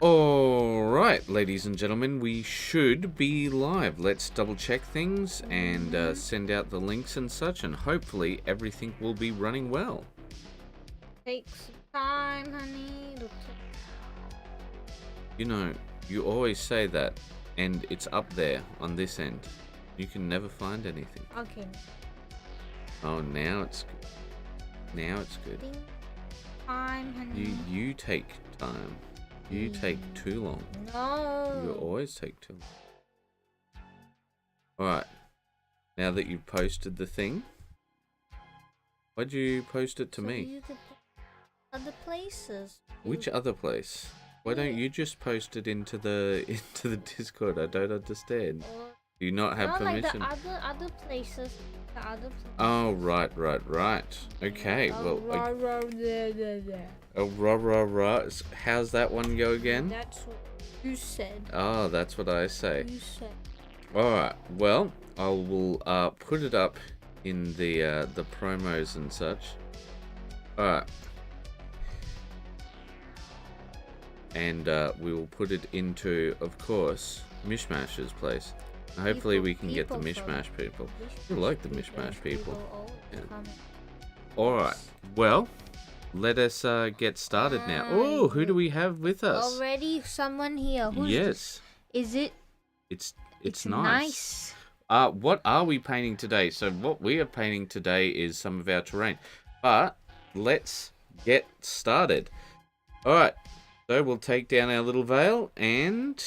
Alright, ladies and gentlemen, we should be live. Let's double check things and send out the links and such, and hopefully everything will be running well. Take some time, honey. You know, you always say that, and it's up there on this end. You can never find anything. Okay. Oh, now it's good. Now it's good. Time, honey. You take time. You take too long. No. You always take too long. Alright. Now that you've posted the thing. Why'd you post it to me? You could other places. Which other place? Why don't you just post it into the Discord? I don't understand. Do you not have permission? Like the other places. Oh, right. Okay, well... Oh, rah. How's that one go again? That's what you said. Oh, that's what I say. You said. Alright, well, I will put it up in the promos and such. Alright. And we will put it into, of course, Mishmash's place. Hopefully we can get the Mishmash people. I like the Mishmash people. Yeah. Alright, well, let us get started now. Oh, who do we have with us? Already someone here. Who's yes. This? Is it? It's nice. What are we painting today? So what we are painting today is some of our terrain. But let's get started. Alright, so we'll take down our little veil and...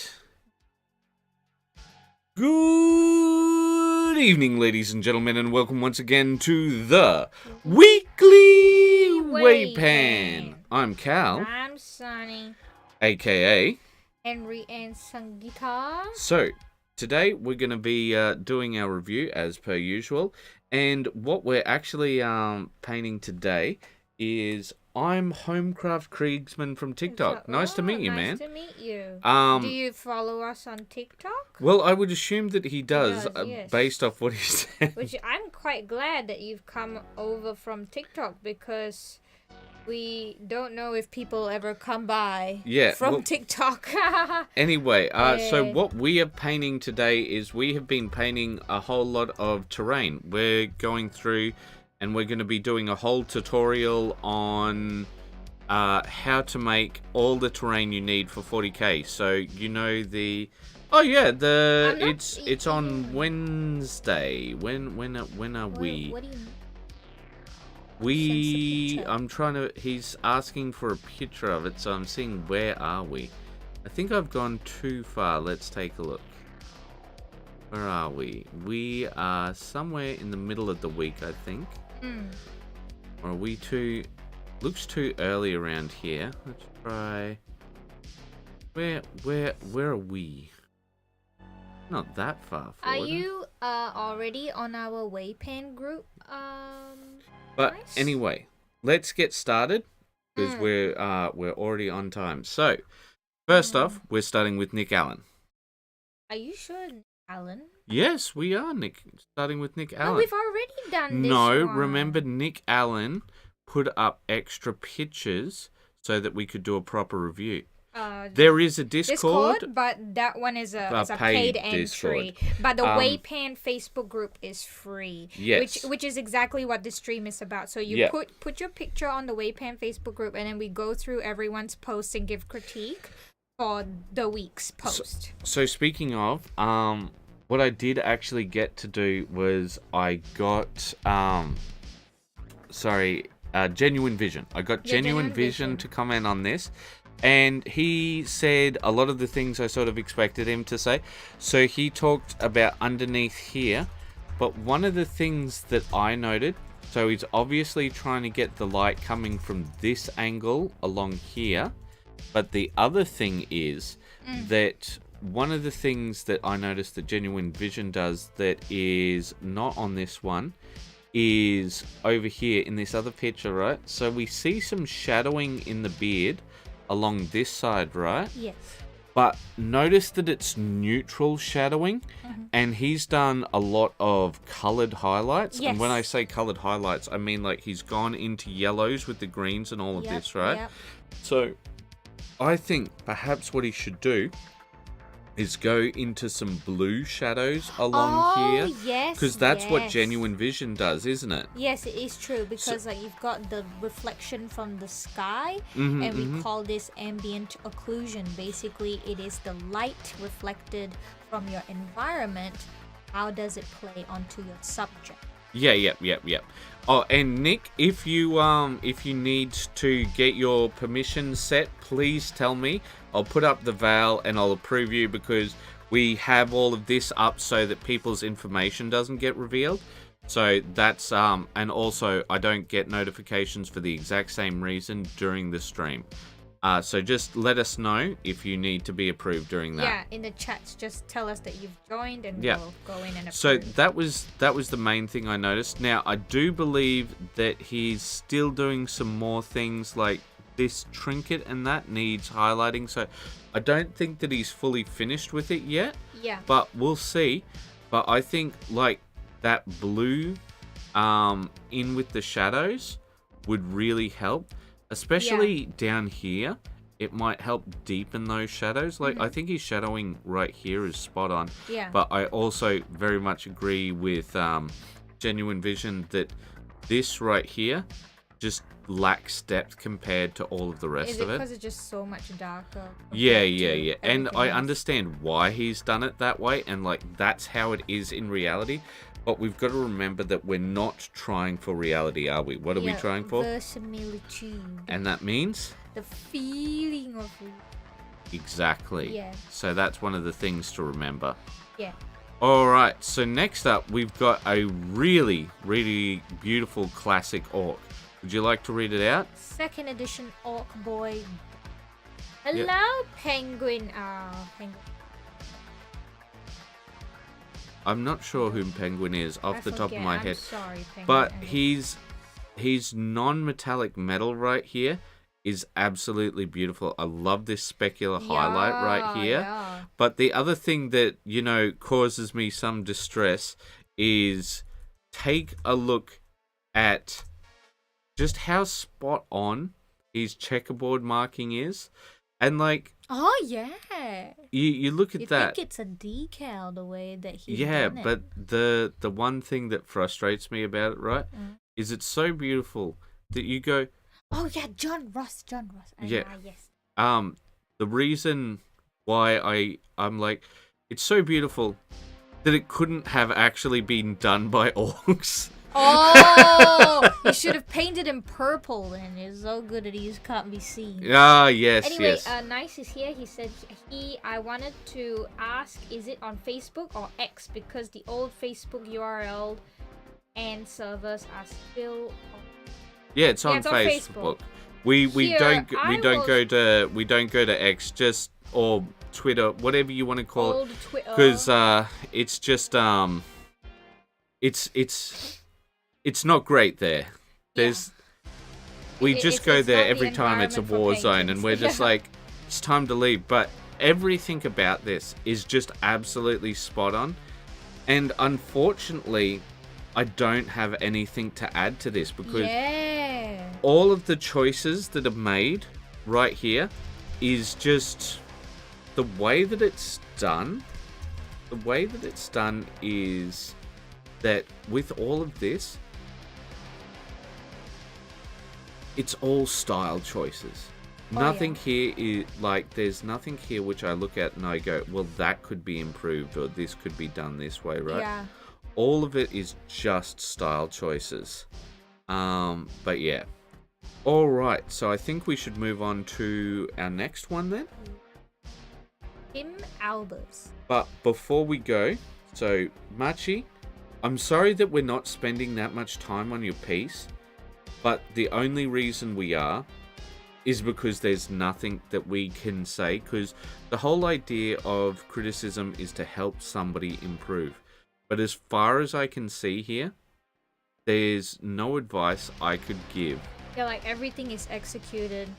Good evening, ladies and gentlemen, and welcome once again to the Weekly WAYPN. I'm Cal. I'm Sunny. AKA Henry and Sangita. So, today we're going to be doing our review as per usual. And what we're actually painting today is I'm Homecraft Kriegsman from TikTok. Nice to meet you, man. Nice to meet you. Do you follow us on TikTok? Well, I would assume that he does, yes. based off what he said. Which I'm quite glad that you've come over from TikTok, because we don't know if people ever come by from TikTok. Anyway, so what we are painting today is we have been painting a whole lot of terrain. We're going through and we're going to be doing a whole tutorial on how to make all the terrain you need for 40k. So you know the... Oh yeah, it's on Wednesday. When are we? What do you mean? I'm trying to... He's asking for a picture of it, so I'm seeing where are we. I think I've gone too far. Let's take a look. Where are we? We are somewhere in the middle of the week, I think. Or are we too... Looks too early around here. Let's try... Where are we? Not that far forward. Are you already on our WAYPN group? But anyway, let's get started, because we're already on time. So, first off, we're starting with Nick Allen. Are you sure, Nick Allen? Yes, we are, Nick. Starting with Nick Allen. No, we've already done this No, one. remember Nick Allen put up extra pictures so that we could do a proper review. There is a Discord, but that one is a paid entry. Discord. But the WAYPN Facebook group is free. Yes. Which is exactly what the stream is about. So you put your picture on the WAYPN Facebook group, and then we go through everyone's posts and give critique for the week's post. So speaking of, what I did actually get to do was I got Genuine Vision. I got Genuine Vision to comment on this. And he said a lot of the things I sort of expected him to say. So he talked about underneath here. But one of the things that I noted, so he's obviously trying to get the light coming from this angle along here. But the other thing is that one of the things that I noticed that Genuine Vision does that is not on this one is over here in this other picture, right? So we see some shadowing in the beard along this side, right? Yes. But notice that it's neutral shadowing, and he's done a lot of coloured highlights. Yes. And when I say coloured highlights, I mean like he's gone into yellows with the greens and all of this, right? Yep. So I think perhaps what he should do is go into some blue shadows along here. Yes, because that's what Genuine Vision does, isn't it? Yes, it is true, because like you've got the reflection from the sky, Mm-hmm, and we call this ambient occlusion. Basically, it is the light reflected from your environment. How does it play onto your subject? Yeah. Oh, and Nick, if you need to get your permission set, please tell me. I'll put up the veil and I'll approve you, because we have all of this up so that people's information doesn't get revealed. So that's and also I don't get notifications for the exact same reason during the stream. So just let us know if you need to be approved during that. Yeah, in the chats, just tell us that you've joined, and we'll go in and approve. So that was the main thing I noticed. Now, I do believe that he's still doing some more things, like this trinket and that needs highlighting. So I don't think that he's fully finished with it yet. Yeah. But we'll see. But I think like that blue in with the shadows would really help. Especially down here, it might help deepen those shadows. Like, I think his shadowing right here is spot on. Yeah. But I also very much agree with Genuine Vision that this right here just lacks depth compared to all of the rest of it. Because it's just so much darker? Yeah. And I understand why he's done it that way, and like that's how it is in reality. But we've got to remember that we're not trying for reality, are we? What are we trying for? Verisimilitude. And that means? The feeling of Exactly. Yeah. So that's one of the things to remember. Yeah. Alright, so next up we've got a really, really beautiful classic orc. Would you like to read it out? 2nd edition Orc Boy. Hello, Penguin. Penguin. I'm not sure who Penguin is off the top of my head. Sorry, Penguin. But his non-metallic metal right here is absolutely beautiful. I love this specular highlight right here. Yeah. But the other thing that, causes me some distress is take a look at just how spot on his checkerboard marking is. And like, oh yeah, you look at that. I think it's a decal the way that he's yeah, done it. but the one thing that frustrates me about it, right, is it's so beautiful that you go, oh yeah, John Ross. Yeah. Yes. The reason why I'm like, it's so beautiful that it couldn't have actually been done by orcs. Oh, you should have painted him purple then. It's so good that he can't be seen. Ah, yes, anyway, yes. Nice is here. He said I wanted to ask, is it on Facebook or X? Because the old Facebook URL and servers are still on. Yeah, it's on Facebook. We don't go to X, just, or Twitter, whatever you want to call old it, Twitter. because it's just it's not great there. We just go there every time it's a war zone, and we're just like, it's time to leave. But everything about this is just absolutely spot on, and unfortunately, I don't have anything to add to this, because all of the choices that are made right here is just the way that it's done. The way that it's done is that with all of this, it's all style choices. Nothing here is like, there's nothing here which I look at and I go, well, that could be improved, or this could be done this way, right? Yeah. All of it is just style choices. But yeah. Alright, so I think we should move on to our next one then. Tim Albers. But before we go, so Machi, I'm sorry that we're not spending that much time on your piece, but the only reason we are is because there's nothing that we can say, because the whole idea of criticism is to help somebody improve. But as far as I can see here, there's no advice I could give. Yeah, like everything is executed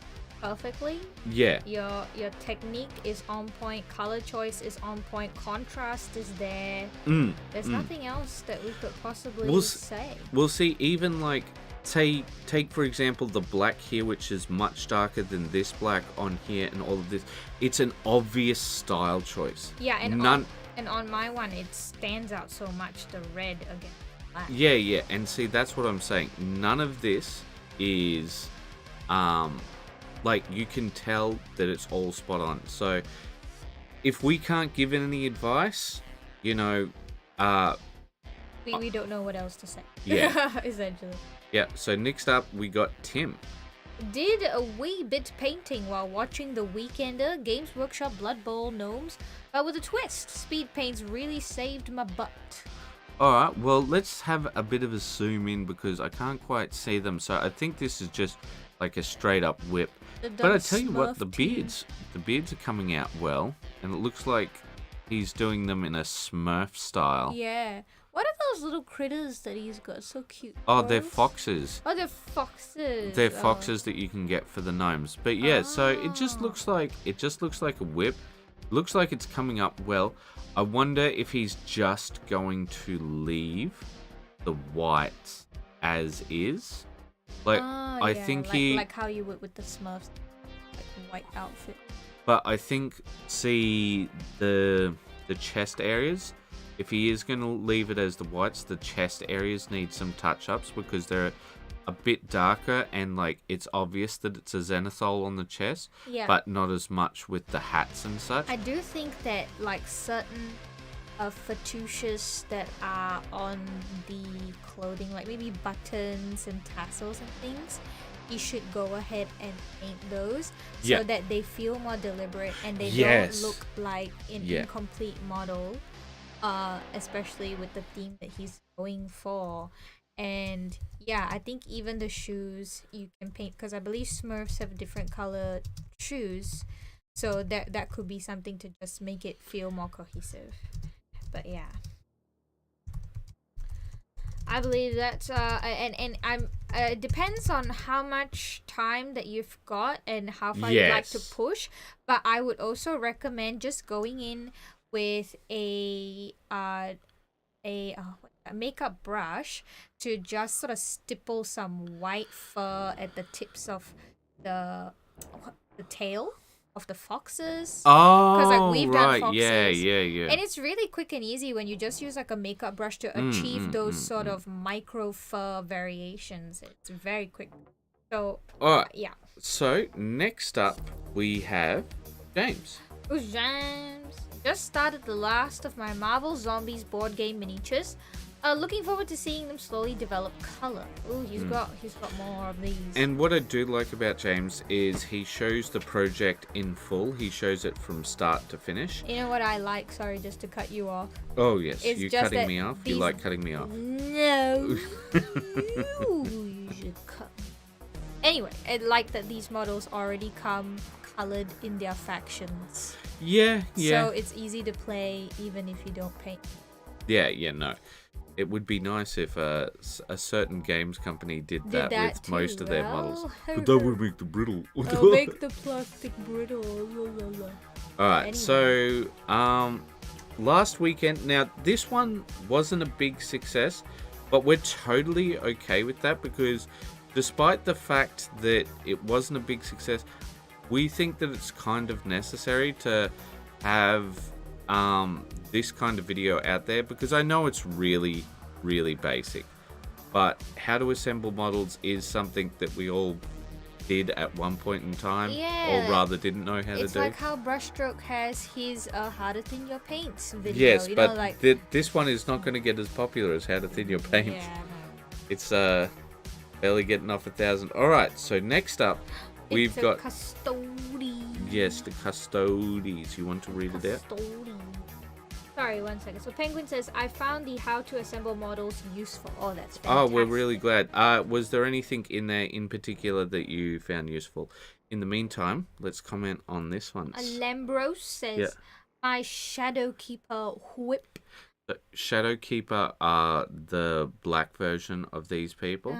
perfectly. Yeah. Your technique is on point, color choice is on point, contrast is there. There's nothing else that we could possibly say. We'll see, even like take for example the black here, which is much darker than this black on here, and all of this. It's an obvious style choice. Yeah, and on my one, it stands out so much, the red against black. Yeah, and see, that's what I'm saying. None of this is, like, you can tell that it's all spot on. So, if we can't give any advice, you know, we don't know what else to say. Yeah. Essentially. Yeah, so next up, we got Tim. Did a wee bit painting while watching The Weekender, Games Workshop Blood Bowl Gnomes, but with a twist. Speed paints really saved my butt. Alright, well, let's have a bit of a zoom in because I can't quite see them. So I think this is just like a straight up whip. But I tell you what, the beards are coming out well. And it looks like he's doing them in a Smurf style. Yeah. What are those little critters that he's got? So cute. Oh, they're foxes. Oh, they're foxes. They're foxes that you can get for the gnomes. But yeah, so it just looks like a whip. Looks like it's coming up well. I wonder if he's just going to leave the whites as is. Like I think like how you would with the Smurfs, like white outfit. But I think the chest areas, if he is going to leave it as the whites, the chest areas need some touch-ups because they're a bit darker and like it's obvious that it's a zenithal on the chest, but not as much with the hats and such. I do think that like certain fatouches that are on the clothing, like maybe buttons and tassels and things, you should go ahead and paint those so that they feel more deliberate and they don't look like an incomplete model. Especially with the theme that he's going for. And yeah, I think even the shoes you can paint, because I believe Smurfs have different colored shoes, so that could be something to just make it feel more cohesive. But yeah, I believe that's and I'm it depends on how much time that you've got and how far you'd like to push, but I would also recommend just going in with a makeup brush to just sort of stipple some white fur at the tips of the tail of the foxes. Oh, because like we've done foxes. Yeah. And it's really quick and easy when you just use like a makeup brush to achieve those sort of micro fur variations. It's very quick. So yeah. So next up we have James. Who's James? Just started the last of my Marvel Zombies board game miniatures. Looking forward to seeing them slowly develop color. Ooh, he's got more of these. And what I do like about James is he shows the project in full. He shows it from start to finish. You know what I like? Sorry, just to cut you off. Oh yes, it's you cutting me off. You like cutting me off. No, you should cut. Anyway, I like that these models already come colored in their factions. Yeah. So it's easy to play even if you don't paint. Yeah, no. It would be nice if a certain games company did that with too. most of their models. But that would make the brittle. I'll make the plastic brittle. Alright, so last weekend, now this one wasn't a big success, but we're totally okay with that because despite the fact that it wasn't a big success, we think that it's kind of necessary to have this kind of video out there because I know it's really, really basic. But how to assemble models is something that we all did at one point in time, or rather didn't know how to do. It's like how Brushstroke has his How to Thin Your Paints video. Yes, but this one is not going to get as popular as How to Thin Your Paint. Yeah, no. It's barely getting off 1,000. Alright, so next up, we've got... Custody. Yes, the Custodies. You want to read it out? Sorry, 1 second. So Penguin says, I found the how to assemble models useful. Oh, that's fantastic. Oh, we're really glad. Was there anything in there in particular that you found useful? In the meantime, let's comment on this one. Lambros says, my Shadowkeeper whip. The Shadowkeeper are the black version of these people.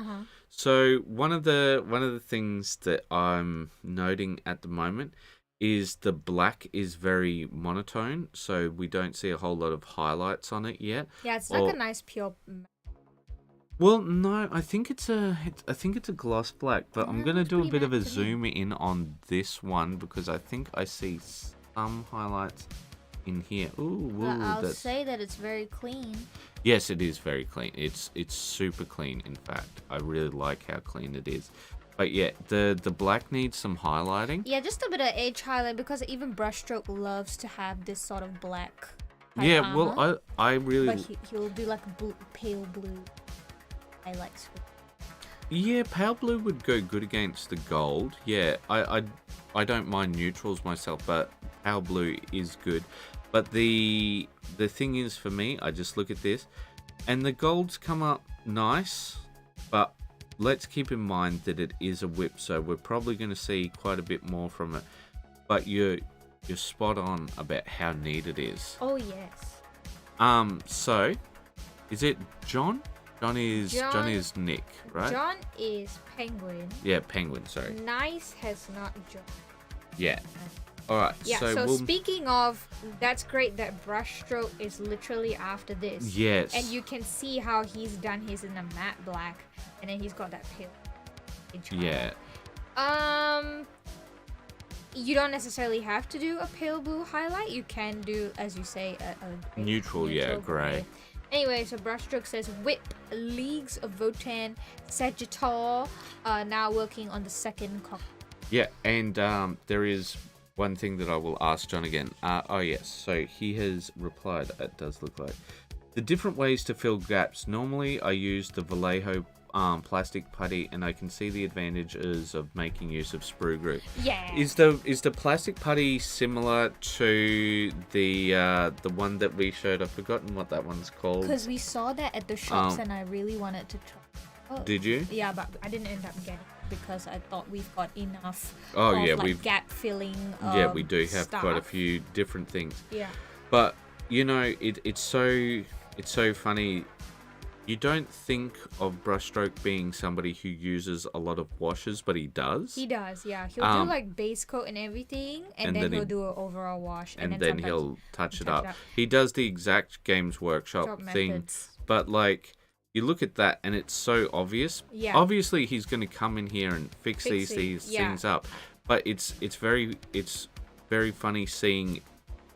So one of the things that I'm noting at the moment is the black is very monotone, so we don't see a whole lot of highlights on it yet. Yeah, it's like a nice pure... Well, no, I think it's a gloss black, but I'm gonna Looks do a pretty bit of a matte to me. zoom in on this one because I think I see some highlights in here. Ooh, I'll that's say that it's very clean. yes, it is very clean. It's super clean. In fact, I really like how clean it is. But yeah, the black needs some highlighting. Yeah, just a bit of edge highlight because even Brushstroke loves to have this sort of black type Yeah, armor. well, I really But he'll do like pale blue highlights. yeah, pale blue would go good against the gold. Yeah, I don't mind neutrals myself, but pale blue is good. But the thing is for me, I just look at this, and the golds come up nice, but let's keep in mind that it is a whip, so we're probably going to see quite a bit more from it. But you're spot on about how neat it is. Oh yes. So is it John? John is Nick, right? John is Penguin. Yeah, Penguin. Sorry. Nice has not John. Yeah. All right. Yeah. So speaking of, that's great that Brushstroke is literally after this. Yes. And you can see how he's done his in a matte black, and then he's got that pale edge highlight. Yeah. You don't necessarily have to do a pale blue highlight. You can do, as you say, a Neutral, yeah, grey. Anyway, so Brushstroke says Whip, Leagues of Votan, Sagittar, now working on the second copy. Yeah, and there is one thing that I will ask John again. Oh yes, so he has replied. It does look like the different ways to fill gaps. Normally, I use the Vallejo plastic putty, and I can see the advantages of making use of sprue glue. Yeah. Is the plastic putty similar to the one that we showed? I've forgotten what that one's called. Because we saw that at the shops, and I really wanted to try. Oh. Did you? Yeah, but I didn't end up getting it because I thought we've got enough. Oh of, yeah, like, we've gap filling. yeah, we do have stuff. quite a few different things. Yeah. But you know, it's so funny. You don't think of Brushstroke being somebody who uses a lot of washes, but he does. He does, yeah. He'll do like base coat and everything, and then he'll do an overall wash, and then then he'll touch it up. He does the exact Games Workshop thing, methods. but like you look at that and it's so obvious. Yeah. Obviously, he's going to come in here and fix these things up, but it's very funny seeing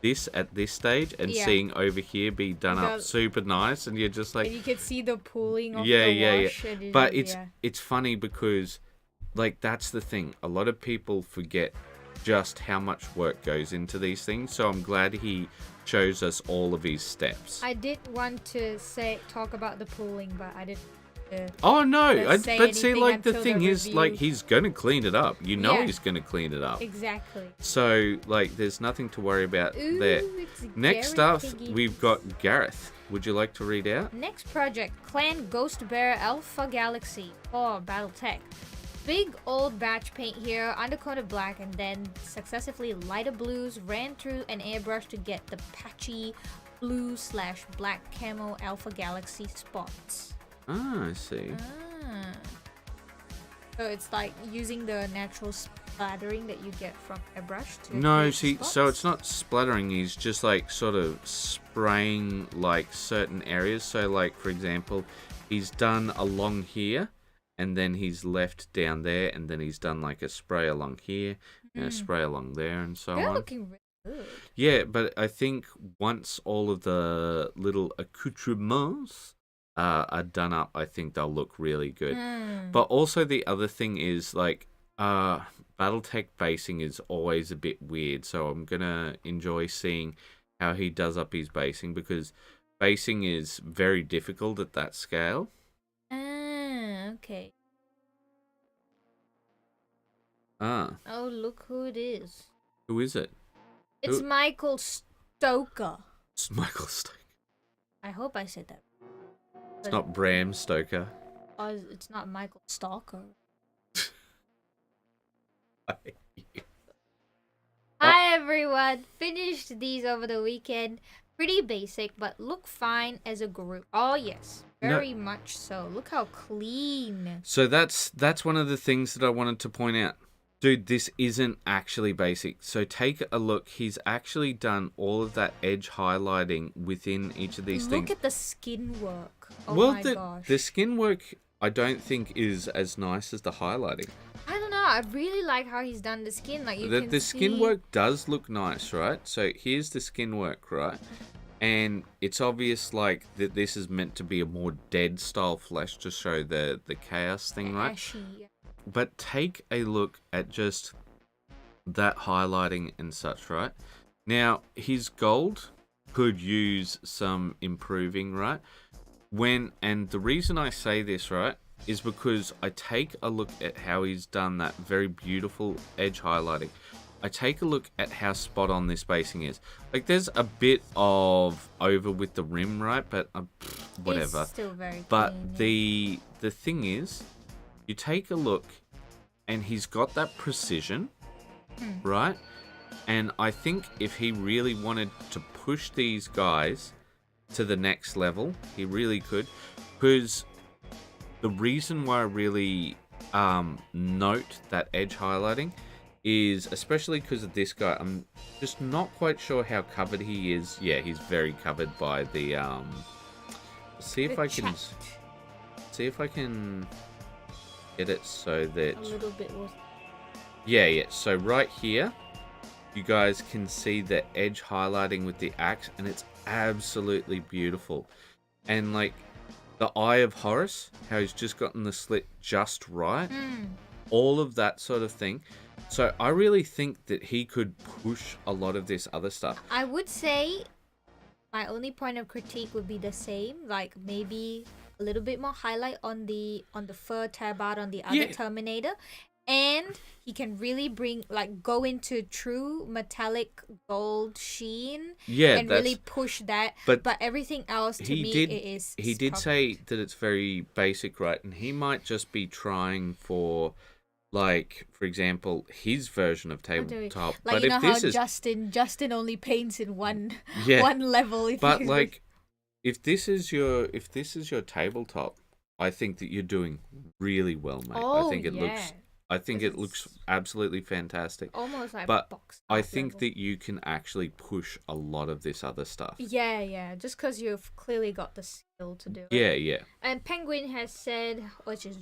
this at this stage and seeing over here be done up super nice, and you're just like, and you can see the pooling of the wash. Yeah. But it's funny because like that's the thing. A lot of people forget just how much work goes into these things. So I'm glad he shows us all of his steps. I did want to talk about the pooling, but I didn't. Oh no! But see, like the thing is, review. like he's gonna clean it up. You know, he's gonna clean it up. Exactly. So like, there's nothing to worry about there. Next up, we've got Gareth. Would you like to read out? Next project: Clan Ghost Bear Alpha Galaxy for BattleTech. Big old batch paint here, undercoated black, and then successively lighter blues ran through an airbrush to get the patchy blue/black camo Alpha Galaxy spots. Ah, I see. So it's like using the natural splattering that you get from airbrush to No, see, spots? so it's not splattering. He's just like sort of spraying like certain areas. So like, for example, he's done along here, and then he's left down there, and then he's done like a spray along here, and a spray along there, and so They're on. looking really good. Yeah, but I think once all of the little accoutrements are done up, I think they'll look really good. But also the other thing is like BattleTech basing is always a bit weird, so I'm gonna enjoy seeing how he does up his basing, because basing is very difficult at that scale. Okay. Oh, look who it is. who is it? It's Michael Stoker. It's Michael Stoker. I hope I said that. It's not Bram Stoker. Oh, it's not Michael Stalker. Hi everyone! Finished these over the weekend. Pretty basic, but look fine as a group. Oh yes, very much so. Look how clean. So that's one of the things that I wanted to point out. Dude, this isn't actually basic. So take a look. He's actually done all of that edge highlighting within each of these things. Look at the skin work. Oh well, my gosh. the skin work, I don't think is as nice as the highlighting. I don't know. I really like how he's done the skin. Like The skin work does look nice, right? So here's the skin work, right? And it's obvious like that this is meant to be a more dead style flesh to show the chaos thing, right? Ashy. But take a look at just that highlighting and such, right? Now, his gold could use some improving, right? And the reason I say this, right, is because I take a look at how he's done that very beautiful edge highlighting. I take a look at how spot on this spacing is. Like, there's a bit of over with the rim, right? But whatever. It's still very but clean, the thing is, you take a look, and he's got that precision, right? And I think if he really wanted to push these guys to the next level, he really could. Because the reason why I really note that edge highlighting is, especially because of this guy, I'm just not quite sure how covered he is. Yeah, he's very covered by the see if I can get it so that a little bit more. yeah, so right here you guys can see the edge highlighting with the axe, and it's absolutely beautiful. And like the Eye of Horus, how he's just gotten the slit just right, all of that sort of thing. So I really think that he could push a lot of this other stuff. I would say my only point of critique would be the same, like maybe a little bit more highlight on the fur tabard on the other Terminator, and he can really go into true metallic gold sheen, and really push that. But everything else to me is he did say that it's very basic, right? And he might just be trying for, like, for example, his version of tabletop. Like, but you know if how this is Justin only paints in one level. But like, if this is your tabletop, I think that you're doing really well, mate. Oh, I think it looks absolutely fantastic. Almost like but box I art think level. that you can actually push a lot of this other stuff. Yeah. Just because you've clearly got the skill to do it. Yeah. And Penguin has said, which is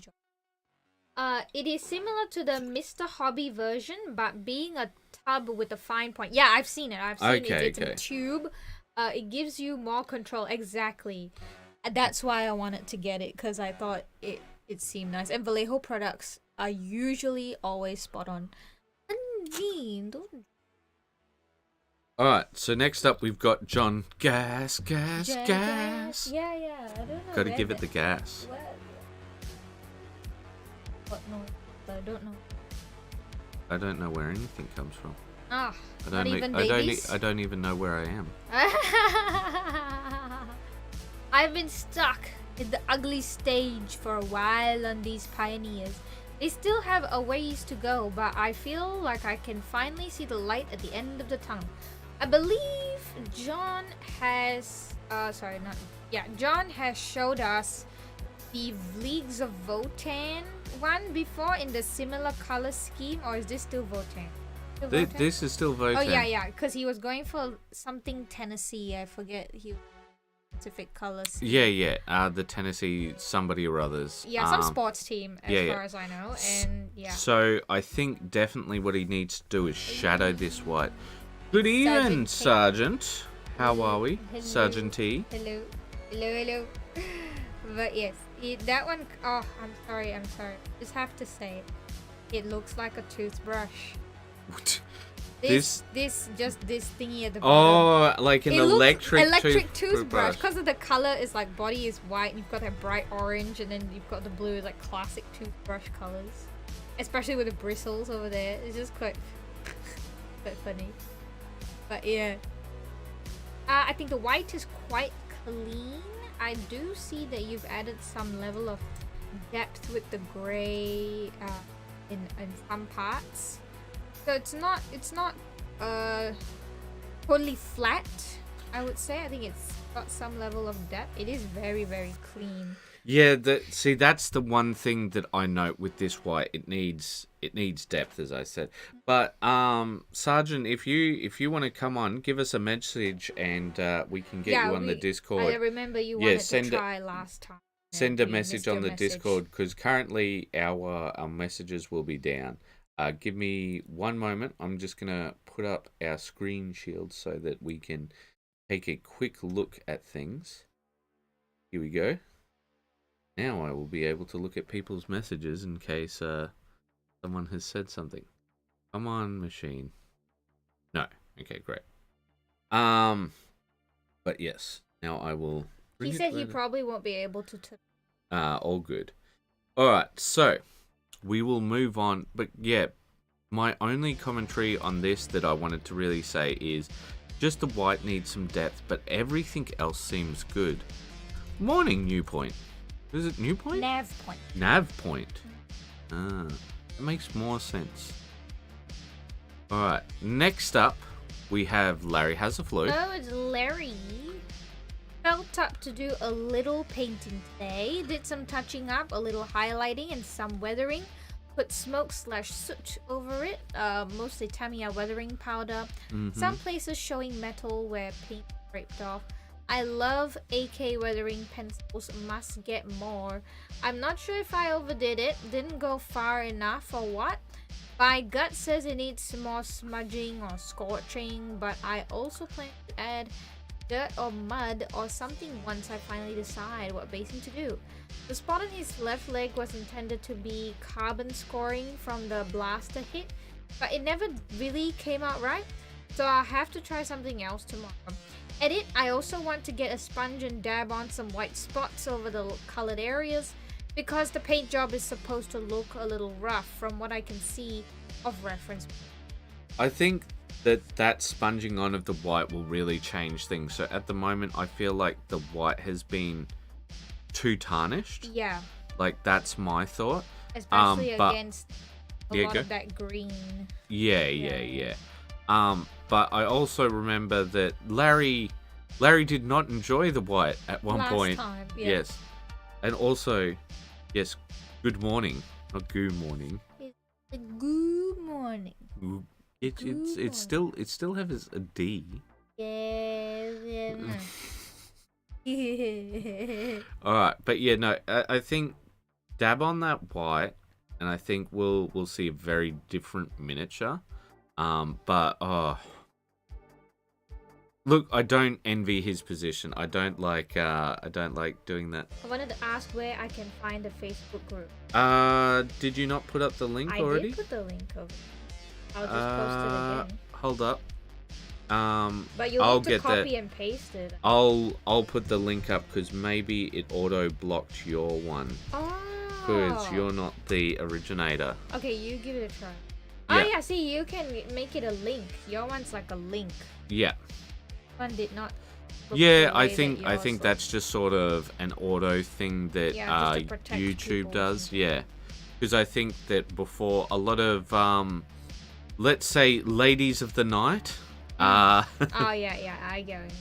it is similar to the Mr. Hobby version, but being a tub with a fine point. Yeah, I've seen it. It's a tube. It gives you more control. Exactly. And that's why I wanted to get it, because I thought it seemed nice. And Vallejo products are usually always spot on. Alright, so next up we've got John. Gas. Yeah, I don't know. Gotta give it the gas. What noise? I don't know. I don't know where anything comes from. Ah, I don't even know where I am. I've been stuck in the ugly stage for a while on these pioneers. They still have a ways to go, but I feel like I can finally see the light at the end of the tunnel. I believe John has John has showed us the Leagues of Votan one before in the similar color scheme, or is this still Votan? This is still Votan. Oh yeah, because he was going for something Tennessee. I forget specific color scheme. Yeah. The Tennessee somebody or others. Yeah, some sports team as far as I know, and yeah. So I think definitely what he needs to do is shadow this white. Good evening, Sergeant. How are we, Sergeant T? Hello. But yes, that one. Oh, I'm sorry. Just have to say, it looks like a toothbrush. What? This thingy at the bottom. Oh, like an electric toothbrush. Because of the color, is like body is white, and you've got that bright orange, and then you've got the blue, like classic toothbrush colors. Especially with the bristles over there, it's just quite funny. But yeah, I think the white is quite clean. I do see that you've added some level of depth with the gray in some parts. So it's not totally flat, I would say. I think it's got some level of depth. It is very, very clean. Yeah, see, that's the one thing that I note with this white. It needs depth, as I said. But Sergeant, if you want to come on, give us a message, and we can get you on the Discord. I remember you wanted to try last time. Send a message on the Discord, because currently our messages will be down. Give me one moment. I'm just gonna put up our screen shield so that we can take a quick look at things. Here we go. Now I will be able to look at people's messages in case someone has said something. Come on, machine. No. Okay, great. But yes, now I will. He said he probably won't be able to. All good. All right, so we will move on. But yeah, my only commentary on this that I wanted to really say is just the white needs some depth, but everything else seems good. Morning, New Point. Is it New Point? Nav Point. Nav Point. Ah, that makes more sense. Alright, next up, we have Larry Has a Flu. Oh, it's Larry. Felt up to do a little painting today. Did some touching up, a little highlighting, and some weathering. Put smoke/soot over it. Mostly Tamiya weathering powder. Some places showing metal where paint scraped off. I love AK weathering pencils, must get more. I'm not sure if I overdid it, didn't go far enough or what. My gut says it needs more smudging or scorching, but I also plan to add dirt or mud or something once I finally decide what basing to do. The spot on his left leg was intended to be carbon scoring from the blaster hit, but it never really came out right, so I'll have to try something else tomorrow. Edit, I also want to get a sponge and dab on some white spots over the colored areas because the paint job is supposed to look a little rough from what I can see of reference. I think that sponging on of the white will really change things. So at the moment, I feel like the white has been too tarnished. Yeah. Like, that's my thought. Especially against a lot of that green. Yeah. But I also remember that Larry did not enjoy the white at one point. Last time, yeah. Yes. And also, yes, good morning. Not good morning. It's a good morning. It still has a D. Yeah. Alright, but yeah, no, I think dab on that white, and I think we'll see a very different miniature. But look, I don't envy his position. I don't like doing that. I wanted to ask where I can find the Facebook group. Did you not put up the link already? I did put the link over. I'll just post it again. Hold up. But you'll have to copy and paste it. I'll put the link up because maybe it auto blocked your one. Oh. Because you're not the originator. Okay, you give it a try. Yeah. Oh yeah, see, you can make it a link. Your one's like a link. Yeah. One did not. Yeah, I think that's just sort of an auto thing that YouTube does. Yeah, because I think that before a lot of let's say ladies of the night. Oh yeah, I get it.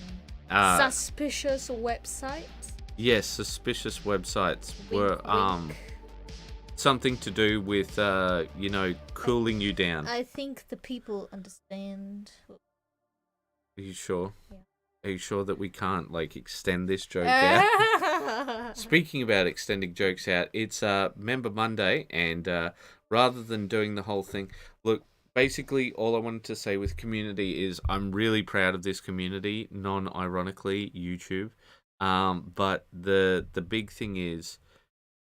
Suspicious websites. Yes, suspicious websites were something to do with cooling you down. I think the people understand. Are you sure? Yeah. Are you sure that we can't extend this joke out? Speaking about extending jokes out, it's Member Monday, and rather than doing the whole thing, look, basically all I wanted to say with community is I'm really proud of this community, non-ironically, YouTube. But the big thing is,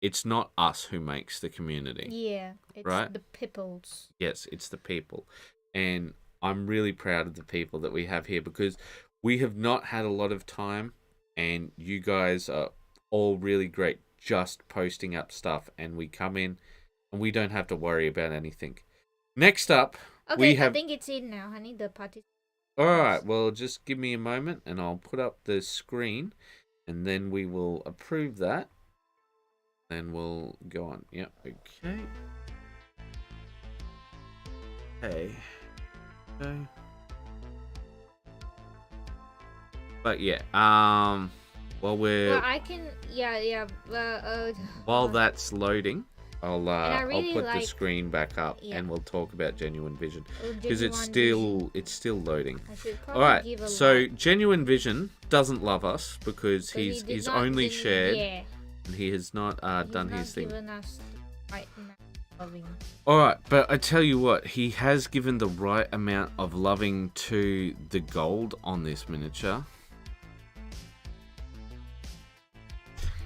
it's not us who makes the community. Yeah, it's right? The peoples. Yes, it's the people. And I'm really proud of the people that we have here because we have not had a lot of time, and you guys are all really great just posting up stuff, and we come in and we don't have to worry about anything. Next up, we have... I think it's in now. I need the party. Alright, well, just give me a moment and I'll put up the screen and then we will approve that. Then we'll go on. Yep, okay. Okay. But yeah, While Well, I can. Yeah. while that's loading, And I I'll really put the like. screen back up Yeah. and we'll talk about Genuine Vision Oh, because it's Genuine still loading. I should All probably right, give a so like, Genuine Vision doesn't love us because he he's did only shared Yeah, and he has not he's done not his thing. given us the right amount of loving. All right, but I tell you what, he has given the right amount of loving to the gold on this miniature.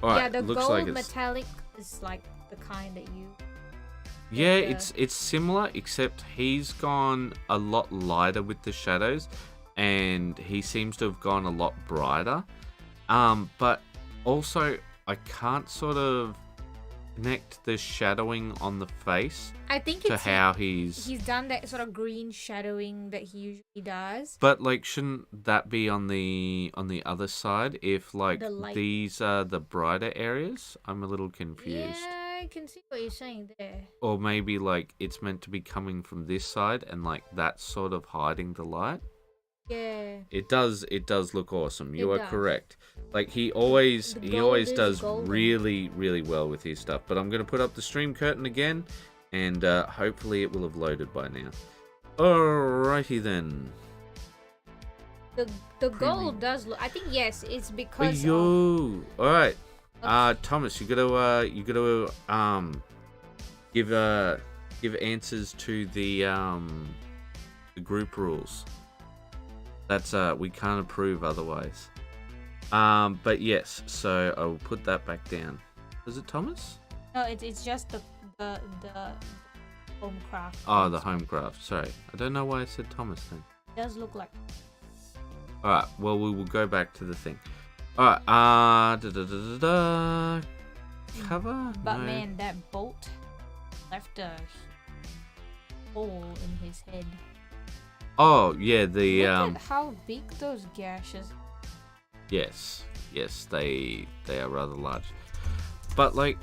All right, Yeah, the looks gold like it's metallic is like the kind that you. yeah, the- it's similar except he's gone a lot lighter with the shadows, and he seems to have gone a lot brighter. But also I can't sort of connect the shadowing on the face I think to it's how he's. he's done that sort of green shadowing that he usually does. But like, shouldn't that be on the other side? If like The light. these are the brighter areas, I'm a little confused. Yeah, I can see what you're saying there. Or maybe like it's meant to be coming from this side, and like that's sort of hiding the light. Yeah. It does look awesome. You It are does. correct. Like he always The gold is does golden. really well with his stuff. But I'm gonna put up the stream curtain again, and hopefully it will have loaded by now. Alrighty then. The gold does look. I think yes, it's because of. Yo. All right. Okay. Thomas, you gotta give answers to the group rules. That's we can't approve otherwise. But yes, so I will put that back down. Was it Thomas? No, it's just the home craft. Oh, the homecraft. Sorry, I don't know why I said Thomas then. It does look like. All right. Well, we will go back to the thing. All right. Cover. But No. man, that bolt left a hole in his head. Oh yeah, the Look at how big those gashes. yes, they are rather large. But like,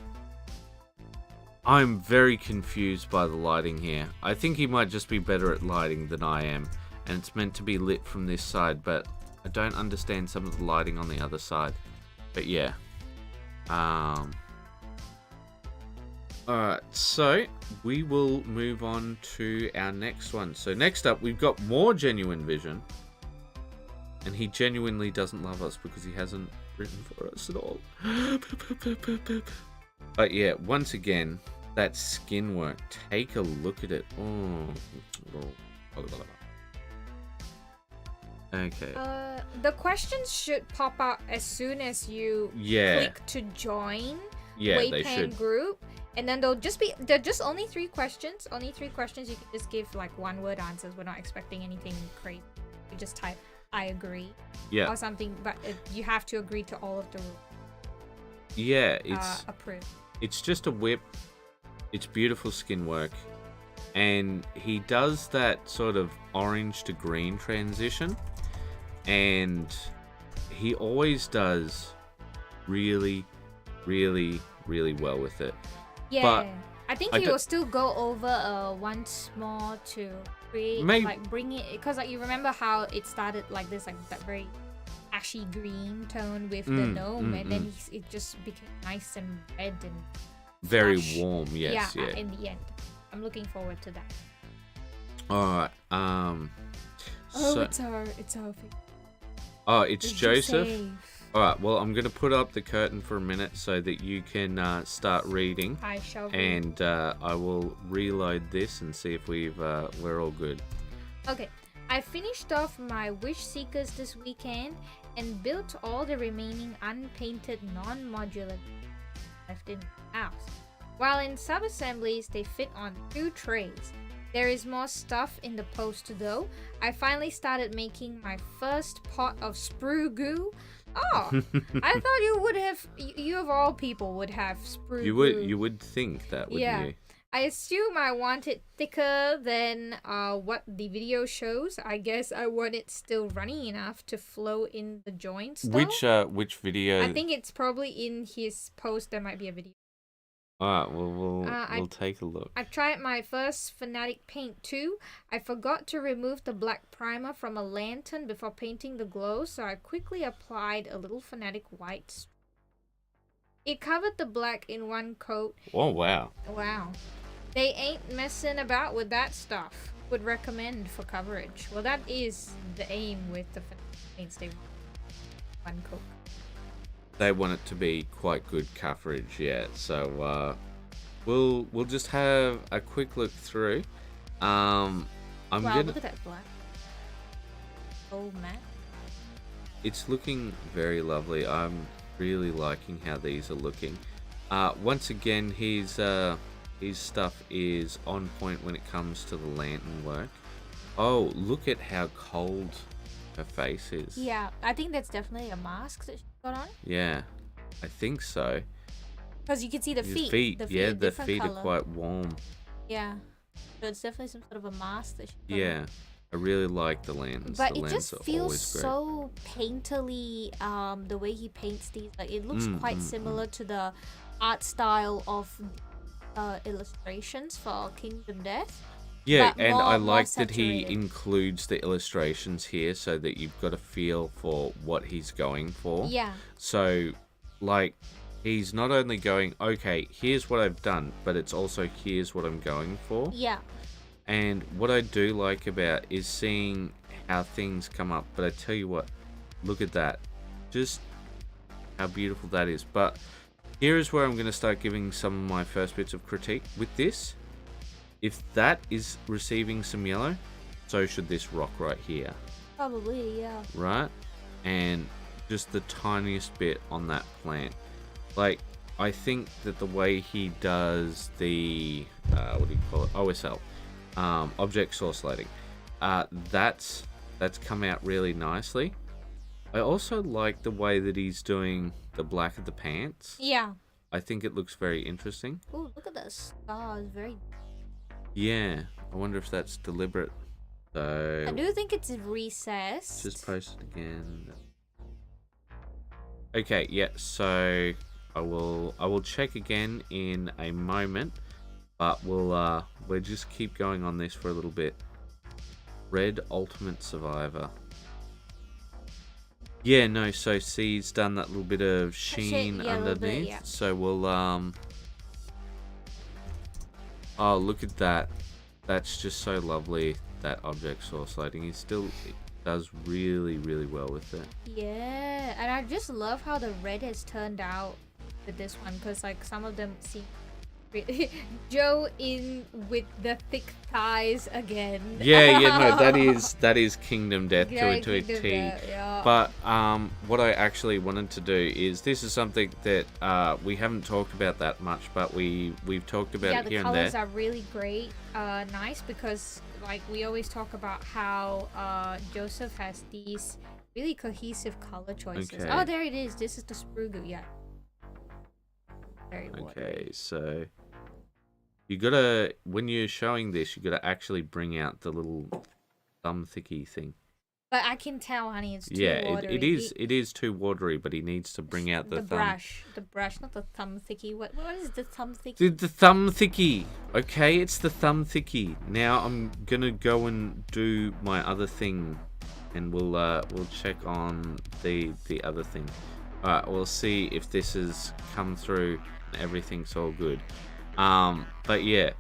I'm very confused by the lighting here. I think he might just be better at lighting than I am, and it's meant to be lit from this side, but I don't understand some of the lighting on the other side. But yeah. Alright, so we will move on to our next one. So next up, we've got more Genuine Vision. And he genuinely doesn't love us because he hasn't written for us at all. But yeah, once again, that skin work. Take a look at it. Okay. The questions should pop out as soon as you click to join Yeah, they WAYPN should. group. And then they're just only 3 questions. Only 3 questions. You can just give like 1-word answers. We're not expecting anything crazy. You just type I agree or something, but you have to agree to all of the rules. Yeah, it's approved. It's just a whip. It's beautiful skin work, and he does that sort of orange to green transition, and he always does really well with it. Yeah, But I think I he don't- will still go over once more to create, Maybe- like bring it, because like you remember how it started like this, like that very ashy green tone with the gnome, and then it just became nice and red and Very flush. warm, yes, yeah. In the end, I'm looking forward to that. All right. So, it's our it's Joseph. All right. Well, I'm gonna put up the curtain for a minute so that you can start reading, I shall read. and I will reload this and see if we're all good. Okay, I finished off my Wish Seekers this weekend and built all the remaining unpainted non-modular left in the house. While in sub-assemblies, they fit on 2 trays. There is more stuff in the post though. I finally started making my first pot of sprue goo. Oh, I thought you would have, you of all people would have sprue goo. You would think that, wouldn't Yeah. you? I assume I want it thicker than what the video shows. I guess I want it still runny enough to flow in the joints though. Which video? I think it's probably in his post. There might be a video. Alright, well, we'll I take a look. I tried my first Fanatic Paint 2. I forgot to remove the black primer from a lantern before painting the glow, so I quickly applied a little Fanatic White. It covered the black in one coat. Oh, wow. Wow. They ain't messing about with that stuff. Would recommend for coverage. Well, that is the aim with the Fanatic Paints. They want one coat. They want it to be quite good coverage, yeah. So we'll just have a quick look through. Wow, look at that black. Oh man. It's looking very lovely. I'm really liking how these are looking. Once again, his stuff is on point when it comes to the lantern work. Oh, look at how cold her face is. Yeah, I think that's definitely a mask that she got on. Yeah, I think so. Because you can see the His feet. feet, are the feet color. are quite warm. Yeah, so it's definitely some sort of a mask that she got Yeah, on. I really like the lanterns. But the it lanterns just are feels always great. so painterly. The way he paints these, like it looks quite similar to the art style of illustrations for Kingdom Death. Yeah, but and I more like that he saturated. includes the illustrations here so that you've got a feel for what he's going for. Yeah. So, like, he's not only going, okay, here's what I've done, but it's also here's what I'm going for. Yeah. And what I do like about is seeing how things come up. But I tell you what, look at that. Just how beautiful that is. But here is where I'm going to start giving some of my first bits of critique with this. If that is receiving some yellow, so should this rock right here. Probably, yeah. Right? And just the tiniest bit on that plant. Like, I think that the way he does the, what do you call it? OSL. Object source lighting. That's come out really nicely. I also like the way that he's doing the black of the pants. Yeah. I think it looks very interesting. Ooh, look at the stars. Very. Yeah, I wonder if that's deliberate. So I do think it's recessed. just post it again. Okay, yeah. So I will check again in a moment, but we'll just keep going on this for a little bit. Red Ultimate Survivor. Yeah, no. So C's done that little bit of sheen yeah, a little underneath. bit, yeah. So we'll Oh, look at that. That's just so lovely, that object source lighting. It does really, really well with it. Yeah, and I just love how the red has turned out with this one, because like some of them seem Joe in with the thick thighs again. Yeah, no, that is Kingdom Death to a T. Yeah. But what I actually wanted to do is, this is something that we haven't talked about that much, but we've talked about it here and there. The colors are really great, nice, because like we always talk about how Joseph has these really cohesive color choices. Okay. Oh, there it is. This is the Sprugu, yeah. Very watery. Okay, so you gotta, when you're showing this, you gotta actually bring out the little thumb thicky thing. But I can tell, honey, it's too Yeah, watery. it is too watery, but he needs to bring out the thumb. The brush, not the thumb thicky. What is the thumb thicky? The thumb thicky. Okay, it's the thumb thicky. Now I'm gonna go and do my other thing, and we'll check on the other thing. Alright, we'll see if this has come through and everything's all good. But yeah.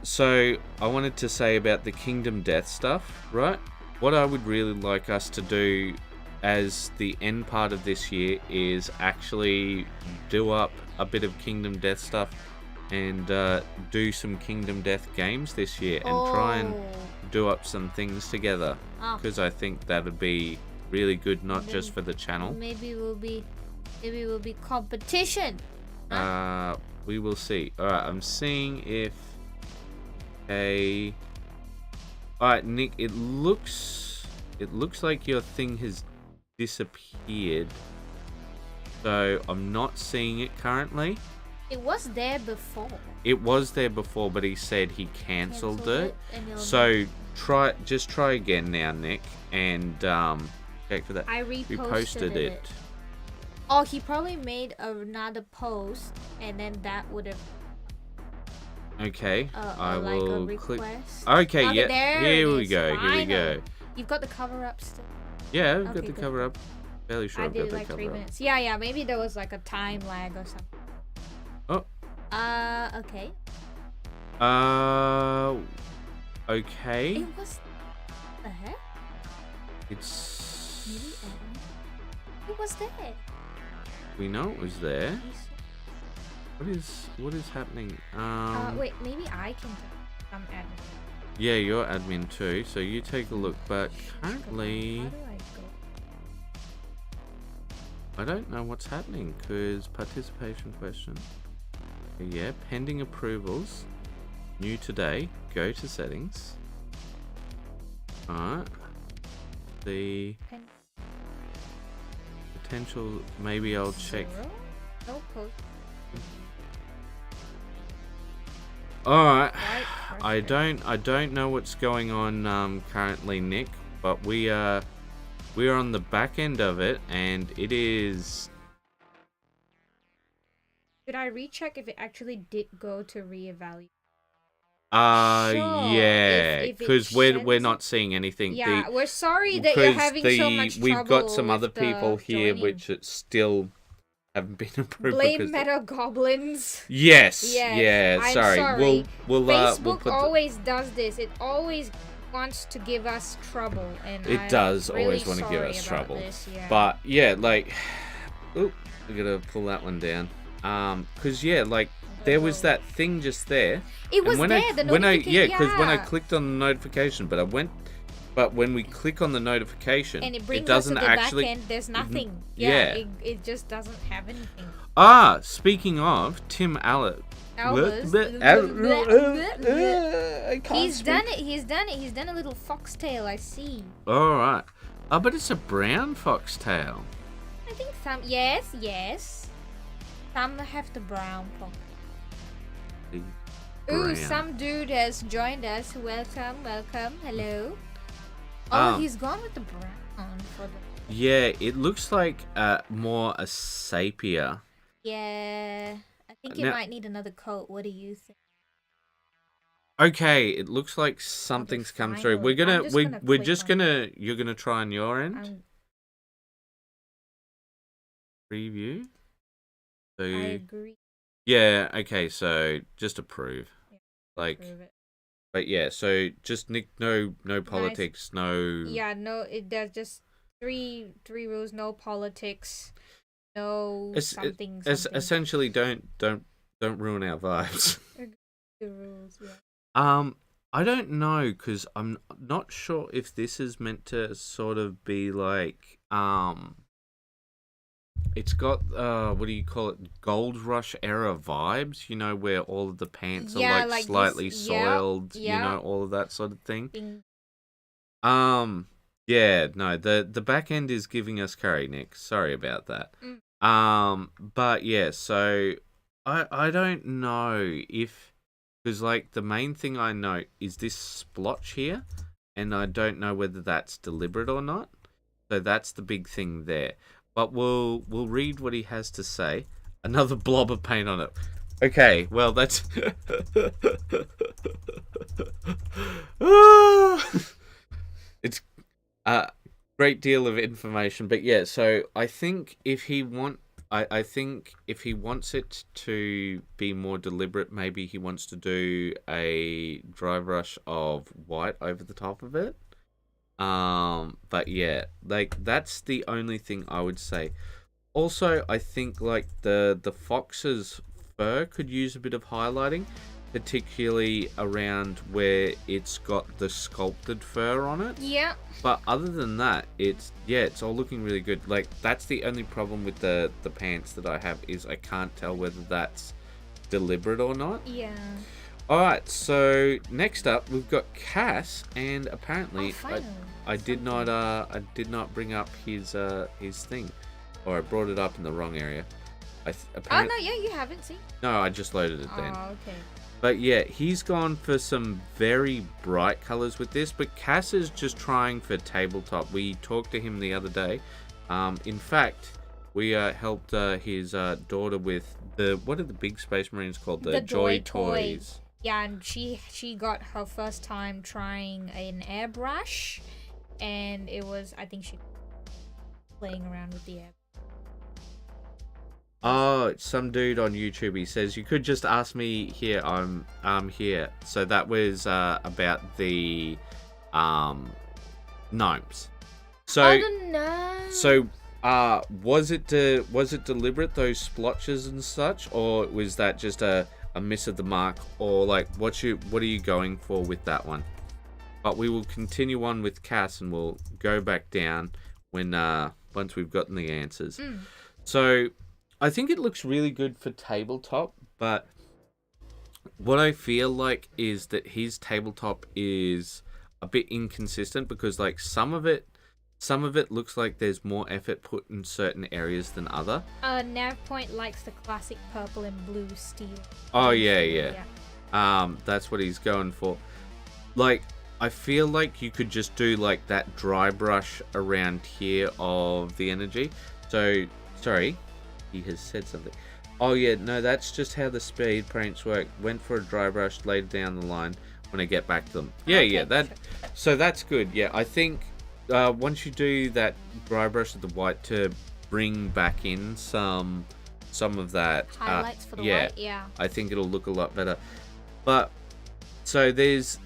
So I wanted to say about the Kingdom Death stuff, right? What I would really like us to do as the end part of this year is actually do up a bit of Kingdom Death stuff and do some Kingdom Death games this year and try and do up some things together, because I think that would be really good, not just for the channel. Maybe we'll be competition. We will see. Alright, I'm seeing if alright, Nick, it looks like your thing has disappeared. So I'm not seeing it currently. It was there before. It was there before, but he said he cancelled it. And So just try again now, Nick, and check for that. I reposted it. Oh, he probably made another post, and then that would have Okay, I like a will request. click. Okay, yeah. there Here it we is, go. Here we finally. go. You've got the cover up still. Yeah, I've got Okay, the good, cover good. up. Fairly sure I I've got did the like cover 3 up. minutes. Yeah, maybe there was like a time lag or something. Oh. Okay. Okay. It was the heck? It's. Maybe it was there. We know it was there. What is happening? Wait, maybe I can take some admin. Yeah, you're admin too, so you take a look. But currently, How do I go? I don't know what's happening because participation question. Yeah, pending approvals. New today. Go to settings. Alright. The potential. Maybe I'll check. No post. Alright. Right, I don't know what's going on currently, Nick, but we are on the back end of it, and it is. Should I recheck if it actually did go to reevaluate? Yeah, if it because we're sheds not seeing anything. Yeah, we're sorry that you're having so much trouble. We've got some with other people here joining. which it still haven't been approved. Blame because meta goblins. Yes. Yes, Yeah. I'm Sorry. sorry. We'll Facebook put always does this. It always wants to give us trouble, and It I'm does really always want to give sorry us about trouble. this, yeah. But yeah, like, oop, we gotta pull that one down. Cause yeah, like there was that thing just there. It was and there. The notification. because when I clicked on the notification, but when we click on the notification, and it brings doesn't us to the actually. back end. There's nothing. Yeah. It just doesn't have anything. Speaking of Tim Allen. Albus. I can't He's speak. done it. He's done a little foxtail. I see. All right. Oh, but it's a brown foxtail. I think some. Yes. Some have the brown fox. Ooh, Brown. some dude has joined us. Welcome. Hello. Oh, he's gone with the brown for the. Yeah, it looks like more a sepia. Yeah, I think it Now- might need another coat. What do you think? Okay, it looks like something's come through. We're finally. gonna I'm just we're gonna we're click just on gonna you're gonna try on your end. Preview. So I agree. yeah, okay, so just approve. Yeah, Like Prove it. but yeah, so just Nick no politics, no Yeah, no. There's just three rules. No politics. No something. essentially don't ruin our vibes. The rules. Yeah. I don't know because I'm not sure if this is meant to sort of be like it's got what do you call it, Gold Rush era vibes, you know, where all of the pants Yeah, are like slightly this- soiled, yeah. you know, all of that sort of thing. Bing. Yeah, no, the back end is giving us curry, Nick. Sorry about that. But yeah, so I don't know if, because like the main thing I know is this splotch here, and I don't know whether that's deliberate or not. So that's the big thing there. But we'll read what he has to say. Another blob of paint on it. Okay, well that's it's a great deal of information, but yeah, so I think if he wants it to be more deliberate, maybe he wants to do a dry brush of white over the top of it. But yeah, like that's the only thing I would say. Also, I think like the fox's fur could use a bit of highlighting, particularly around where it's got the sculpted fur on it. Yeah. But other than that, it's all looking really good. Like that's the only problem with the pants that I have is I can't tell whether that's deliberate or not. Yeah. All right, so next up we've got Cass, and apparently finally. I did not bring up his thing, or I brought it up in the wrong area. Oh no, yeah, you haven't seen. No, I just loaded it then. Oh, okay. But yeah, he's gone for some very bright colors with this, but Cass is just trying for tabletop. We talked to him the other day. In fact, We helped his daughter with what are the big Space Marines called? The Joy Toys. Yeah, and she got her first time trying an airbrush, and it was, I think, she playing around with the air. Oh, some dude on YouTube, he says, you could just ask me here. I'm here. So that was about the gnomes. So, was it deliberate, those splotches and such, or was that just a miss of the mark, or like what are you going for with that one? But we will continue on with Cass, and we'll go back down when once we've gotten the answers. So I think it looks really good for tabletop, but what I feel like is that his tabletop is a bit inconsistent, because like some of it looks like there's more effort put in certain areas than other. Navpoint likes the classic purple and blue steel. Oh yeah. That's what he's going for. Like, I feel like you could just do like that dry brush around here of the energy. So, sorry, he has said something. Oh yeah, no, that's just how the speed paints work. Went for a dry brush, laid down the line when I get back to them. So that's good. Yeah, I think once you do that dry brush of the white to bring back in some of that highlights for the white, yeah, I think it'll look a lot better. But so there's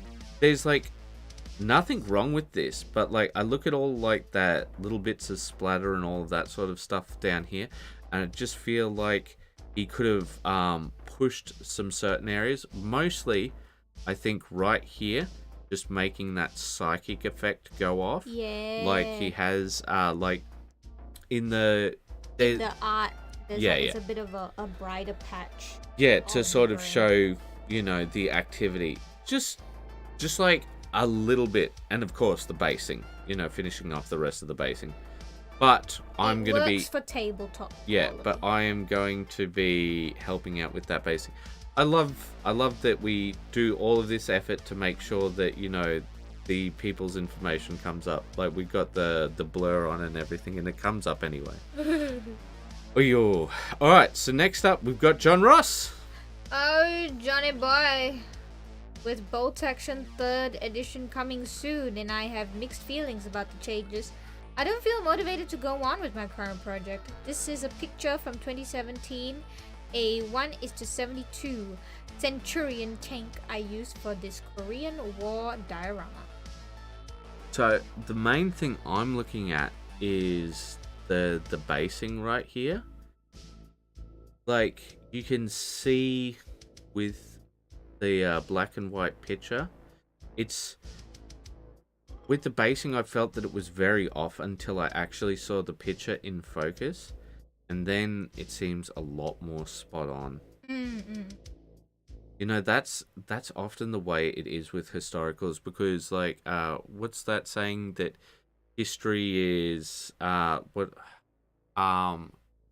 like nothing wrong with this, but like I look at all like that little bits of splatter and all of that sort of stuff down here, and I just feel like he could have pushed some certain areas, mostly I think right here, just making that psychic effect go off. Yeah, like he has like in the art, it's a bit of a brighter patch, to sort of show, you know, the activity, just like a little bit. And of course the basing, you know, finishing off the rest of the basing. But I'm going to be for tabletop. Yeah, but I am going to be helping out with that basing. I love that we do all of this effort to make sure that, you know, the people's information comes up. Like, we got the blur on and everything, and it comes up anyway. All right, so next up we've got John Ross. Oh, Johnny boy. With Bolt Action 3rd edition coming soon, and I have mixed feelings about the changes. I don't feel motivated to go on with my current project. This is a picture from 2017, a 1:72 Centurion tank I used for this Korean War diorama. So the main thing I'm looking at is the basing right here. Like, you can see with the black and white picture, it's with the basing, I felt that it was very off until I actually saw the picture in focus, and then it seems a lot more spot on. You know, that's often the way it is with historicals, because like what's that saying, that history is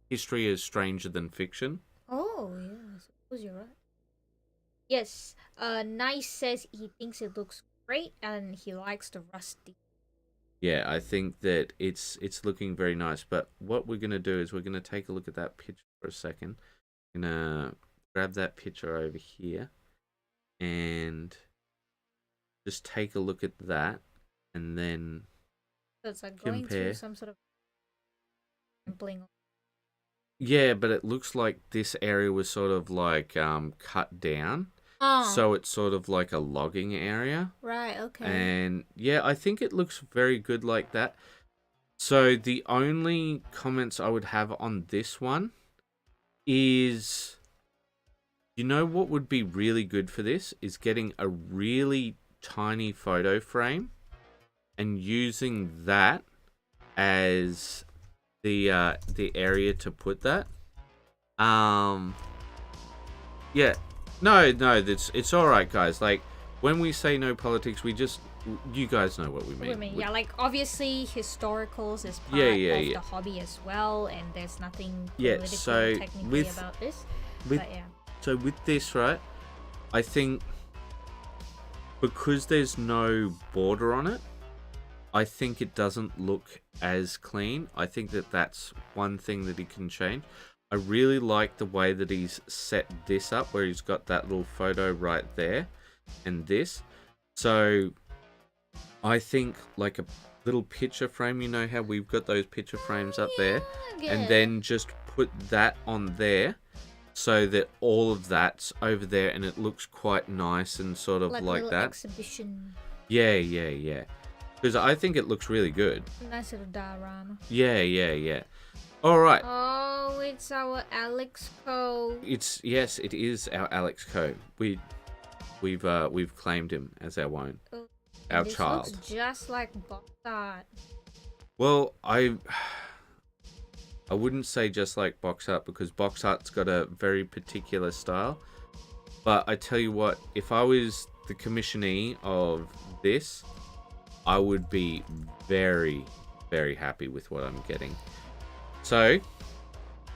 history is stranger than fiction? Oh yeah, I suppose you're right. Yes, Nice says he thinks it looks great and he likes the rusty. Yeah, I think that it's looking very nice. But what we're gonna do is we're gonna take a look at that picture for a second. I'm gonna grab that picture over here and just take a look at that, and then so it's like going through some sort of sampling. Yeah, but it looks like this area was sort of like cut down. Oh. So it's sort of like a logging area. Right, okay. And yeah, I think it looks very good like that. So the only comments I would have on this one is, you know what would be really good for this is getting a really tiny photo frame and using that as the area to put that. Yeah. No, it's all right, guys. Like, when we say no politics, you guys know what we mean. Yeah, like, obviously historicals is part of the hobby as well, and there's nothing political technically about this. So with this, right, I think because there's no border on it, I think it doesn't look as clean. I think that that's one thing that he can change. I really like the way that he's set this up, where he's got that little photo right there and this. So I think like a little picture frame, you know how we've got those picture frames up there, and then just put that on there so that all of that's over there and it looks quite nice and sort of like that. Exhibition. Yeah. Because I think it looks really good. Nice little diorama. Yeah. All right. Oh, it's our Alex Co. Yes, it is our Alex Co. We've claimed him as our own, our this child. Looks just like box art. Well, I wouldn't say just like box art, because box art's got a very particular style. But I tell you what, if I was the commissionee of this, I would be very, very happy with what I'm getting. So,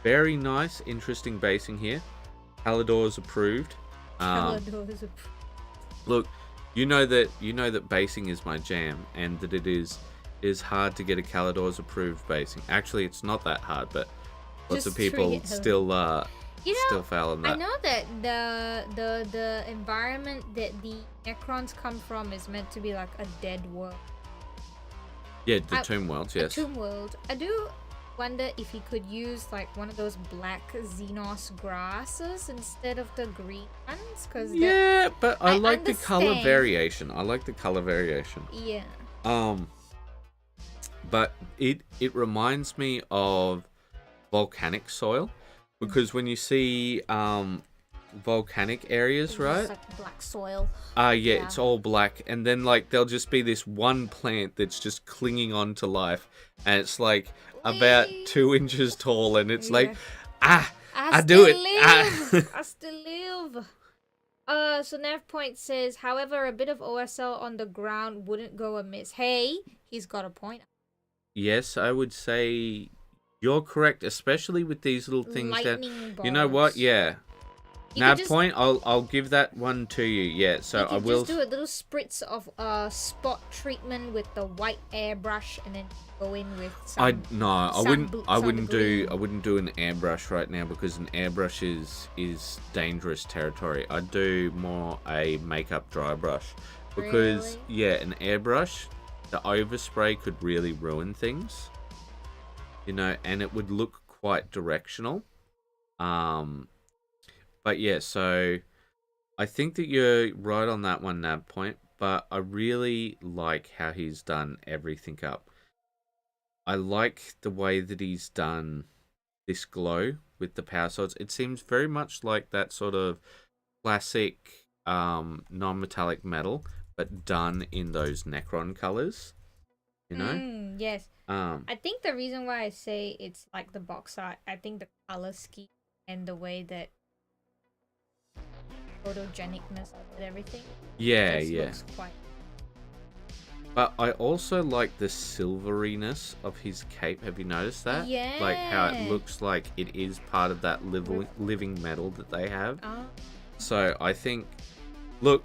very nice, interesting basing here. Halidor's approved. Halidor's approved. Look, you know that basing is my jam, and that it is hard to get a Calidor's approved basing. Actually, it's not that hard, but lots of people still fail on that. I know that the environment that the Necrons come from is meant to be like a dead world. Yeah, the Tomb Worlds, yes. A Tomb World. I do wonder if he could use like one of those black Xenos grasses instead of the green ones, because but I like the color variation. Yeah. But it reminds me of volcanic soil, because when you see volcanic areas, right? Like black soil. Yeah, it's all black, and then like there'll just be this one plant that's just clinging on to life, and it's like about 2 inches tall, and it's like, I do it. I still live. So Nav Point says, however, a bit of OSL on the ground wouldn't go amiss. Hey, he's got a point. Yes, I would say you're correct, especially with these little things. Lightning that you know what? Yeah. Nav Point, I'll give that one to you. Yeah, so I will just do a little spritz of spot treatment with the white airbrush, and then go in with some. I wouldn't do an airbrush right now, because an airbrush is dangerous territory. I'd do more a makeup dry brush, because an airbrush, the overspray could really ruin things. You know, and it would look quite directional. But yeah, so I think that you're right on that one, Nav Point, but I really like how he's done everything up. I like the way that he's done this glow with the power swords. It seems very much like that sort of classic non-metallic metal, but done in those Necron colors, you know? Yes. I think the reason why I say it's like the box art, I think the color scheme and the way that photogenicness and everything. Yeah. Looks quite. But I also like the silveriness of his cape. Have you noticed that? Yeah. Like how it looks like it is part of that living metal that they have. Oh. So I think, look,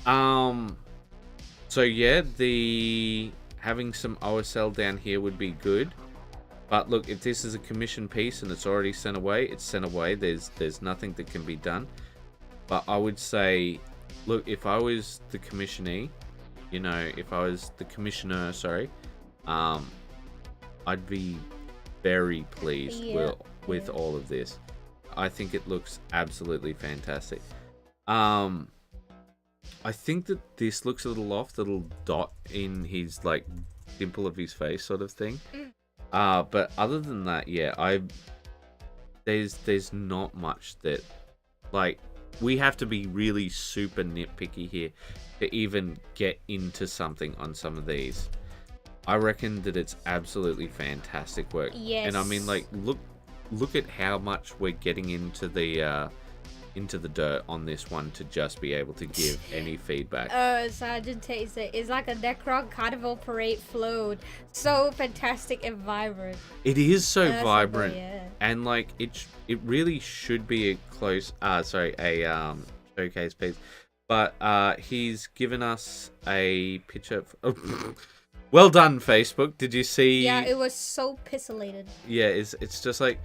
so yeah, the having some OSL down here would be good. But look, if this is a commission piece and it's already sent away, it's sent away. There's nothing that can be done. But I would say, look, if I was the commissioner, sorry, I'd be very pleased with all of this. I think it looks absolutely fantastic. I think that this looks a little off, the little dot in his like dimple of his face sort of thing. But other than that, yeah, there's not much that, like, we have to be really super nitpicky here to even get into something on some of these. I reckon that it's absolutely fantastic work. Yes. And I mean, like, look at how much we're getting into the dirt on this one to just be able to give any feedback. Sergeant Tate said, it's like a Necron carnival parade float. So fantastic and vibrant. It is so vibrant. Yeah. And like it really should be a showcase piece. But he's given us a picture Well done, Facebook. Did you see? Yeah, it was so pixelated. Yeah, it's just like,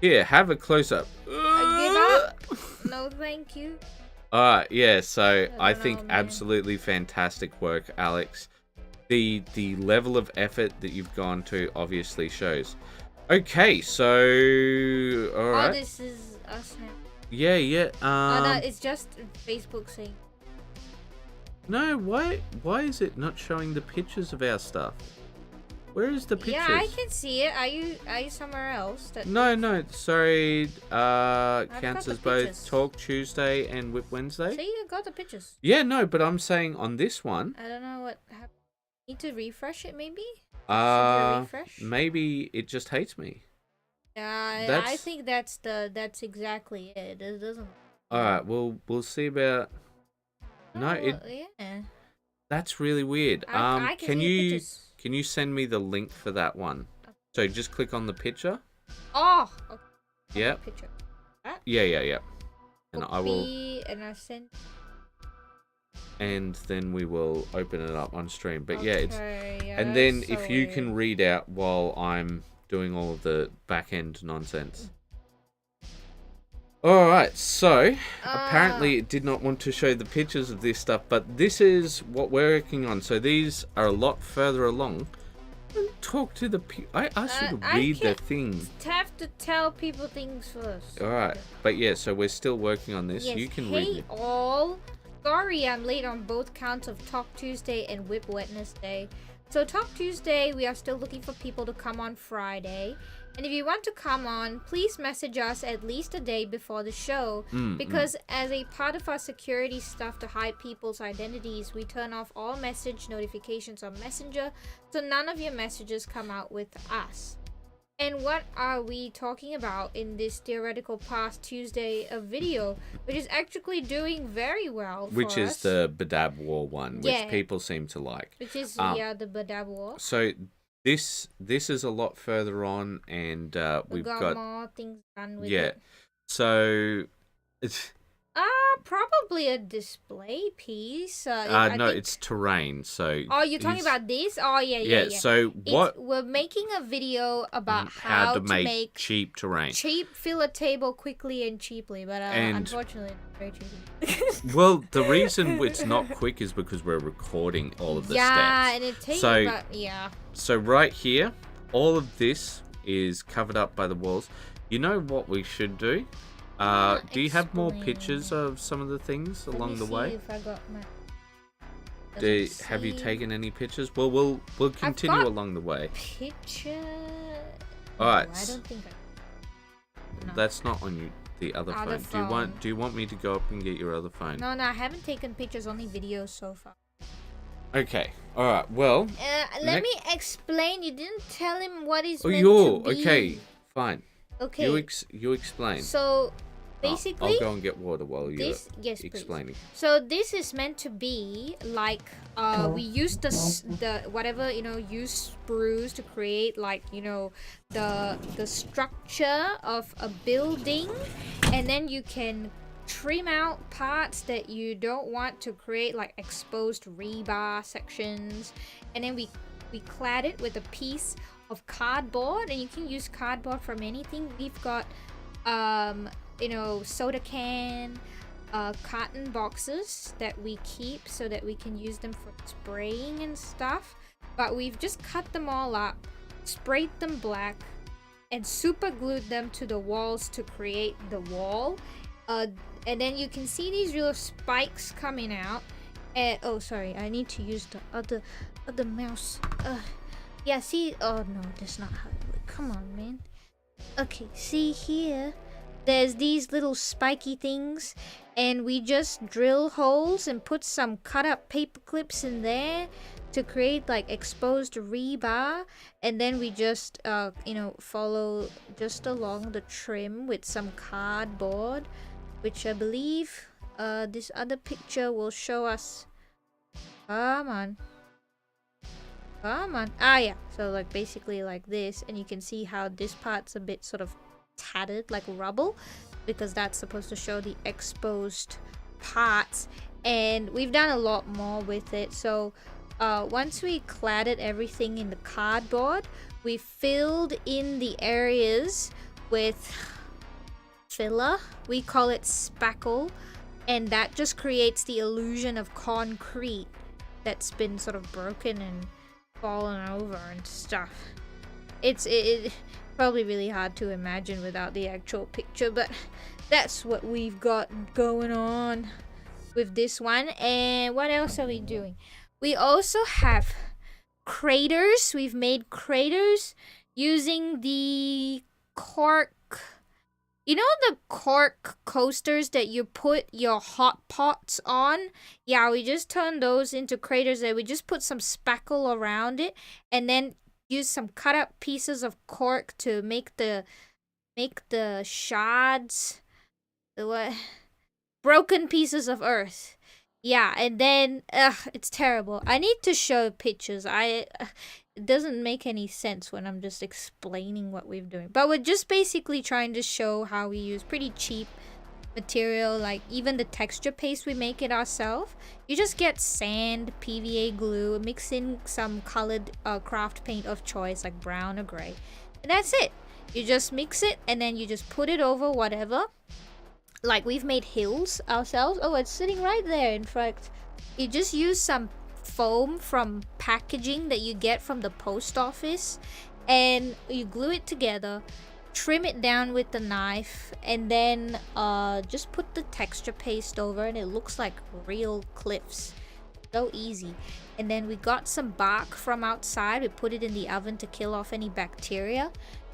here, have a close-up. Give up? No, thank you. Alright, yeah, so I don't think know, man. absolutely fantastic work, Alex. The level of effort that you've gone to obviously shows. Okay, so Oh, alright. this is us now. Yeah. Oh, no, it's just Facebook saying. No, why is it not showing the pictures of our stuff? Where is the pictures? Yeah, I can see it. Are you somewhere else? No, sorry. got Counts the as both pictures. Talk Tuesday and Whip Wednesday. See, I got the pictures. Yeah, no, but I'm saying on this one. I don't know what happened. Need to refresh it, maybe? Should you refresh? Maybe it just hates me. Yeah, I think that's exactly it. It doesn't. All right, we'll see about. No, yeah. That's really weird. I can see the pictures. Can you send me the link for that one? So just click on the picture. Oh. Okay. Yeah. Picture. Yeah. And I will. And I send. And then we will open it up on stream. But yeah, it's. Yeah, And then so if you weird. can read out while I'm doing all of the back end nonsense. Alright, so apparently it did not want to show the pictures of this stuff, but this is what we're working on. So these are a lot further along. Talk to the people. I asked you to read the thing. Have to tell people things first. Alright, but yeah, so we're still working on this. Yes, You can hey read it. all. Sorry I'm late on both counts of Talk Tuesday and Whip Wednesday. So Talk Tuesday, we are still looking for people to come on Friday. And if you want to come on, please message us at least a day before the show. Because as a part of our security stuff to hide people's identities, we turn off all message notifications on Messenger, so none of your messages come out with us. And what are we talking about in this theoretical past Tuesday video, which is actually doing very well for Which is us. the Badab War one, which Yeah. people seem to like. Which is, the Badab War. So this is a lot further on, and we've got more things done with yeah. it. So it's Probably a display piece. no, I think... it's terrain. So Oh, you're talking about this? Oh, yeah. So what? We're making a video about how to make cheap terrain. Fill a table quickly and cheaply, but And- unfortunately, not very cheaply. Well, the reason it's not quick is because we're recording all of the steps. And it takes So- about, So right here, all of this is covered up by the walls. You know what we should do? Do you have more Explain. pictures of some of the things Let along me the see way? if I got my... Have you Doesn't taken any pictures? Well, we'll continue got along the way. picture? All right. No, I don't think I... No. That's not on the other Other phone. Do you want me to go up and get your other phone? No, I haven't taken pictures, only videos so far. Okay. All right. Well. Let me explain. You didn't tell him what is Oh, meant you're to be. okay. Fine. Okay. You explain. So, basically, I'll go and get water while you're yes, please. explaining. So this is meant to be like we use the whatever used sprues to create like the structure of a building, and then you can trim out parts that you don't want to create like exposed rebar sections, and then we clad it with a piece of cardboard, and you can use cardboard from anything. We've got soda can, cotton boxes that we keep so that we can use them for spraying and stuff, but we've just cut them all up, sprayed them black, and super glued them to the walls to create the wall. And then you can see these real spikes coming out. Oh, sorry, I need to use the other mouse. Yeah, see? Oh no, that's not how it works. Come on, man. Okay, see here? There's these little spiky things, and we just drill holes and put some cut up paper clips in there to create like exposed rebar, and then we just follow just along the trim with some cardboard, which I believe this other picture will show us. Come on. Yeah, so like basically like this, and you can see how this part's a bit sort of tattered like rubble, because that's supposed to show the exposed parts. And we've done a lot more with it. So once we cladded everything in the cardboard, we filled in the areas with filler. We call it spackle, and that just creates the illusion of concrete that's been sort of broken and fallen over and stuff. It's probably really hard to imagine without the actual picture, but that's what we've got going on with this one. And what else are we doing? We also have craters. We've made craters using the cork. You know the cork coasters that you put your hot pots on? Yeah, we just turned those into craters and we just put some spackle around it and then use some cut up pieces of cork to make the shards, the what? Broken pieces of earth. Yeah, and then it's terrible. I need to show pictures. It doesn't make any sense when I'm just explaining what we're doing. But we're just basically trying to show how we use pretty cheap material, like even the texture paste, we make it ourselves. You just get sand, PVA glue, mix in some colored craft paint of choice like brown or gray, and that's it. You just mix it and then you just put it over whatever. Like we've made hills ourselves. Oh, it's sitting right there. In fact, you just use some foam from packaging that you get from the post office and you glue it together, trim it down with the knife, and then just put the texture paste over and it looks like real cliffs. So easy. And then we got some bark from outside. We put it in the oven to kill off any bacteria.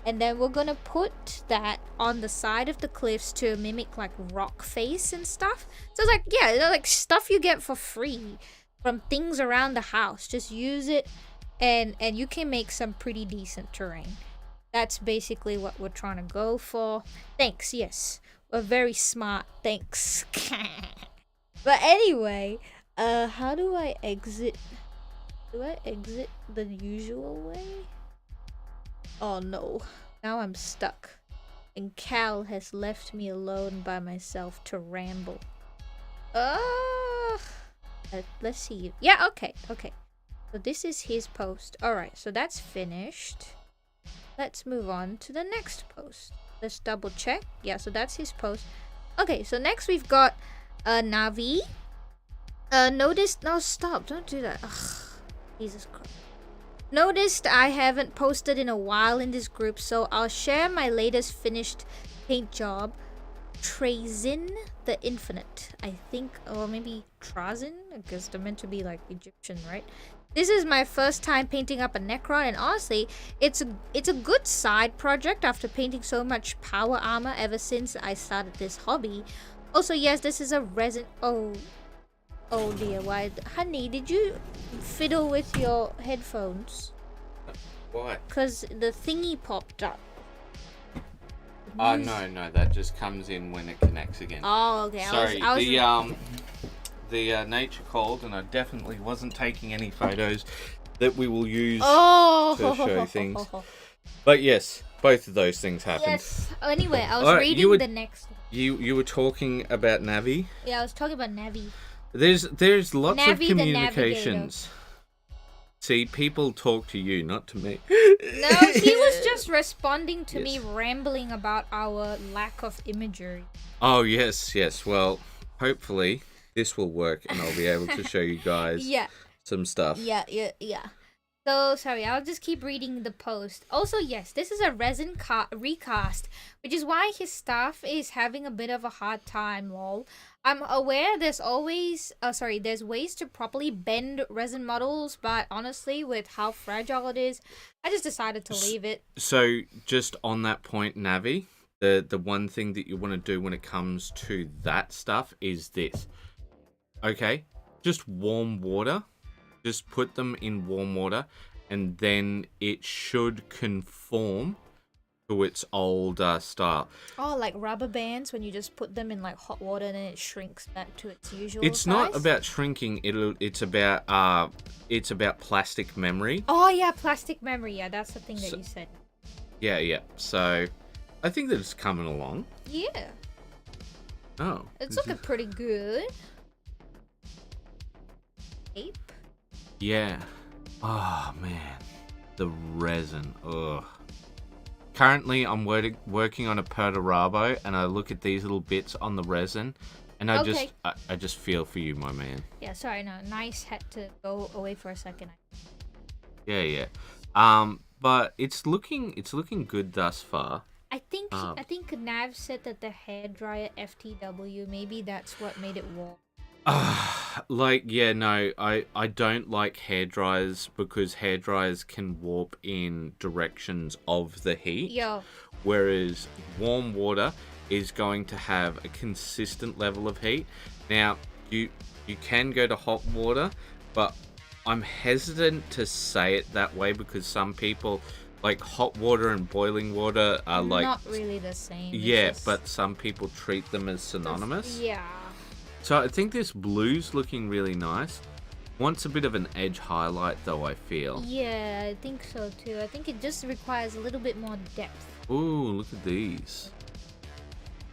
And then we're gonna put that on the side of the cliffs to mimic like rock face and stuff. So it's like, yeah, they're like stuff you get for free from things around the house. Just use it and you can make some pretty decent terrain. That's basically what we're trying to go for. Thanks, yes. We're very smart, thanks. But anyway, how do I exit? Do I exit the usual way? Oh no, now I'm stuck. And Cal has left me alone by myself to ramble. Let's see. Yeah, okay. So this is his post. Alright, so that's finished. Let's move on to the next post. Let's double check. Yeah, so that's his post. Okay, so next we've got Navi. Noticed. No, stop. Don't do that. Ugh, Jesus Christ. Noticed I haven't posted in a while in this group, so I'll share my latest finished paint job. Trazin the Infinite, I think, or maybe Trazin, because they're meant to be like Egyptian, right? This is my first time painting up a Necron, and honestly, it's a good side project after painting so much power armor ever since I started this hobby. Also, yes, this is a resin. Oh dear, why? Honey, did you fiddle with your headphones? Why? Because the thingy popped up. Oh, no, that just comes in when it connects again. Oh, okay. Sorry, the nature called, and I definitely wasn't taking any photos that we will use to show things. But yes, both of those things happened. Yes. Oh, anyway, I was reading the next one. You were talking about Navi? Yeah, I was talking about Navi. There's lots Navi of communications. See, people talk to you, not to me. No, he was just responding to me rambling about our lack of imagery. Oh, yes. Well, hopefully this will work and I'll be able to show you guys some stuff. Yeah. So, sorry, I'll just keep reading the post. Also, yes, this is a resin recast, which is why his staff is having a bit of a hard time, lol. I'm aware there's ways to properly bend resin models, but honestly, with how fragile it is, I just decided to leave it. So, just on that point, Navi, the one thing that you want to do when it comes to that stuff is this. Okay? Just warm water. Just put them in warm water, and then it should conform to its old style. Oh, like rubber bands when you just put them in like hot water and then it shrinks back to its usual It's size? not about shrinking. It's about plastic memory. Oh yeah, plastic memory. Yeah, that's the thing that you said. Yeah. So, I think that it's coming along. Yeah. Oh. It's looking pretty good. Tape. Yeah. Oh man, the resin. Ugh. Currently, I'm working on a Perturabo, and I look at these little bits on the resin, and I just feel for you, my man. Yeah, sorry, no, nice had to go away for a second. Yeah. But it's looking good thus far. I think Nav said that the hairdryer FTW, maybe that's what made it warm. I don't like hairdryers because hairdryers can warp in directions of the heat. Yeah. Whereas warm water is going to have a consistent level of heat. Now, you can go to hot water, but I'm hesitant to say it that way because some people like hot water and boiling water are like not really the same. Yeah, but some people treat them as synonymous. Yeah. So I think this blue's looking really nice. Wants a bit of an edge highlight though, I feel. Yeah, I think so too. I think it just requires a little bit more depth. Ooh, look at these.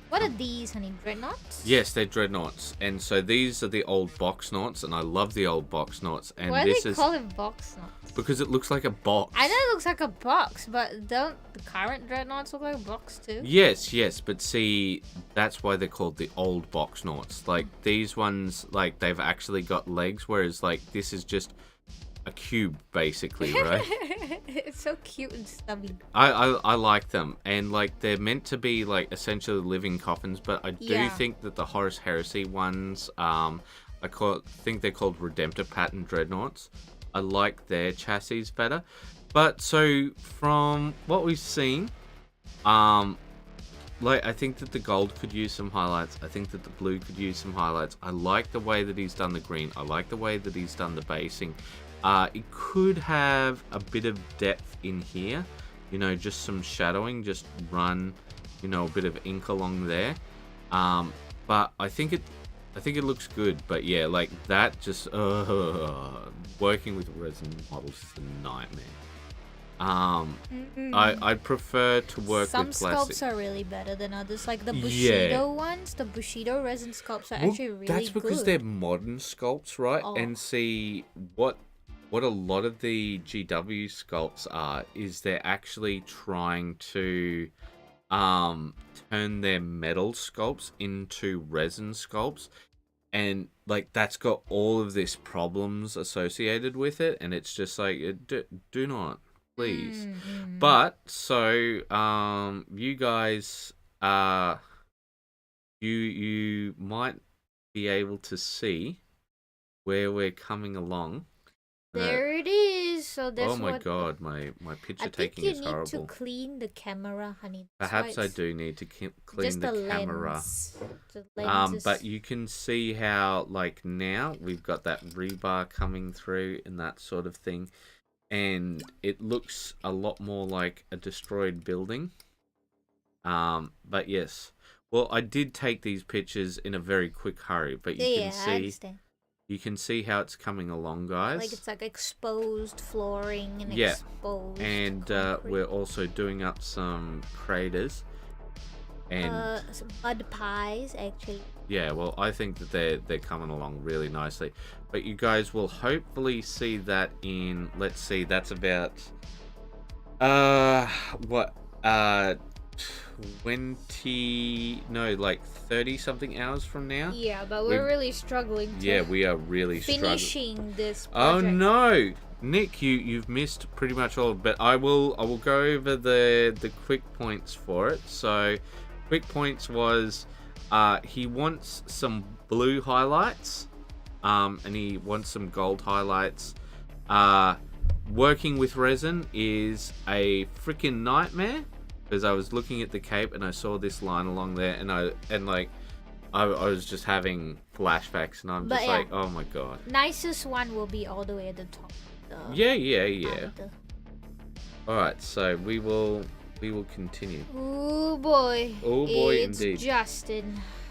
What are these, honey? Dreadnoughts? Yes, they're dreadnoughts. And so these are the old box knots, and I love the old box knots. And Why do this they call it box knots? Because it looks like a box. I know it looks like a box, but don't the current dreadnoughts look like a box too? Yes, but see, that's why they're called the old box knots. Like, these ones, like, they've actually got legs, whereas, like, this is just a cube, basically, right? It's so cute and stubby. I like them, and like they're meant to be like essentially living coffins, but I do think that the Horus Heresy ones, think they're called Redemptor Pattern Dreadnoughts. I like their chassis better. But so from what we've seen, like I think that the gold could use some highlights. I think that the blue could use some highlights. I like the way that he's done the green. I like the way that he's done the basing. It could have a bit of depth in here, you know, just some shadowing, just run, you know, a bit of ink along there. But I think it looks good. But yeah, like that, just working with resin models is a nightmare. I'd prefer to work Some with plastic. sculpts are really better than others, like the Bushido ones. The Bushido resin sculpts are actually really good. That's because they're modern sculpts, right? Oh. And see what a lot of the GW sculpts are is they're actually trying to turn their metal sculpts into resin sculpts, and like that's got all of these problems associated with it, and it's just like do not, please. But so you guys you might be able to see where we're coming along. There it is. So that's oh my god, my picture taking is horrible. I think you need to clean the camera, honey. Perhaps I do need to clean the camera. But you can see how like now we've got that rebar coming through and that sort of thing, and it looks a lot more like a destroyed building. But yes, well, I did take these pictures in a very quick hurry, but you can see. I understand. You can see how it's coming along, guys. Like it's like exposed flooring and exposed. And we're also doing up some craters. And some mud pies, actually. Yeah, well, I think that they're coming along really nicely. But you guys will hopefully see that in, let's see, that's about 30 something hours from now. Yeah, but we're really struggling to we are really finishing this project. Oh no, Nick, you've missed pretty much all, but I will go over the quick points for it. So quick points was he wants some blue highlights, and he wants some gold highlights. Working with resin is a freaking nightmare. Because I was looking at the cape and I saw this line along there, and I was just having flashbacks, and I'm just like, oh my god. Nicest one will be all the way at the top. Yeah. All right, so we will continue. Oh boy. Oh boy, it's indeed.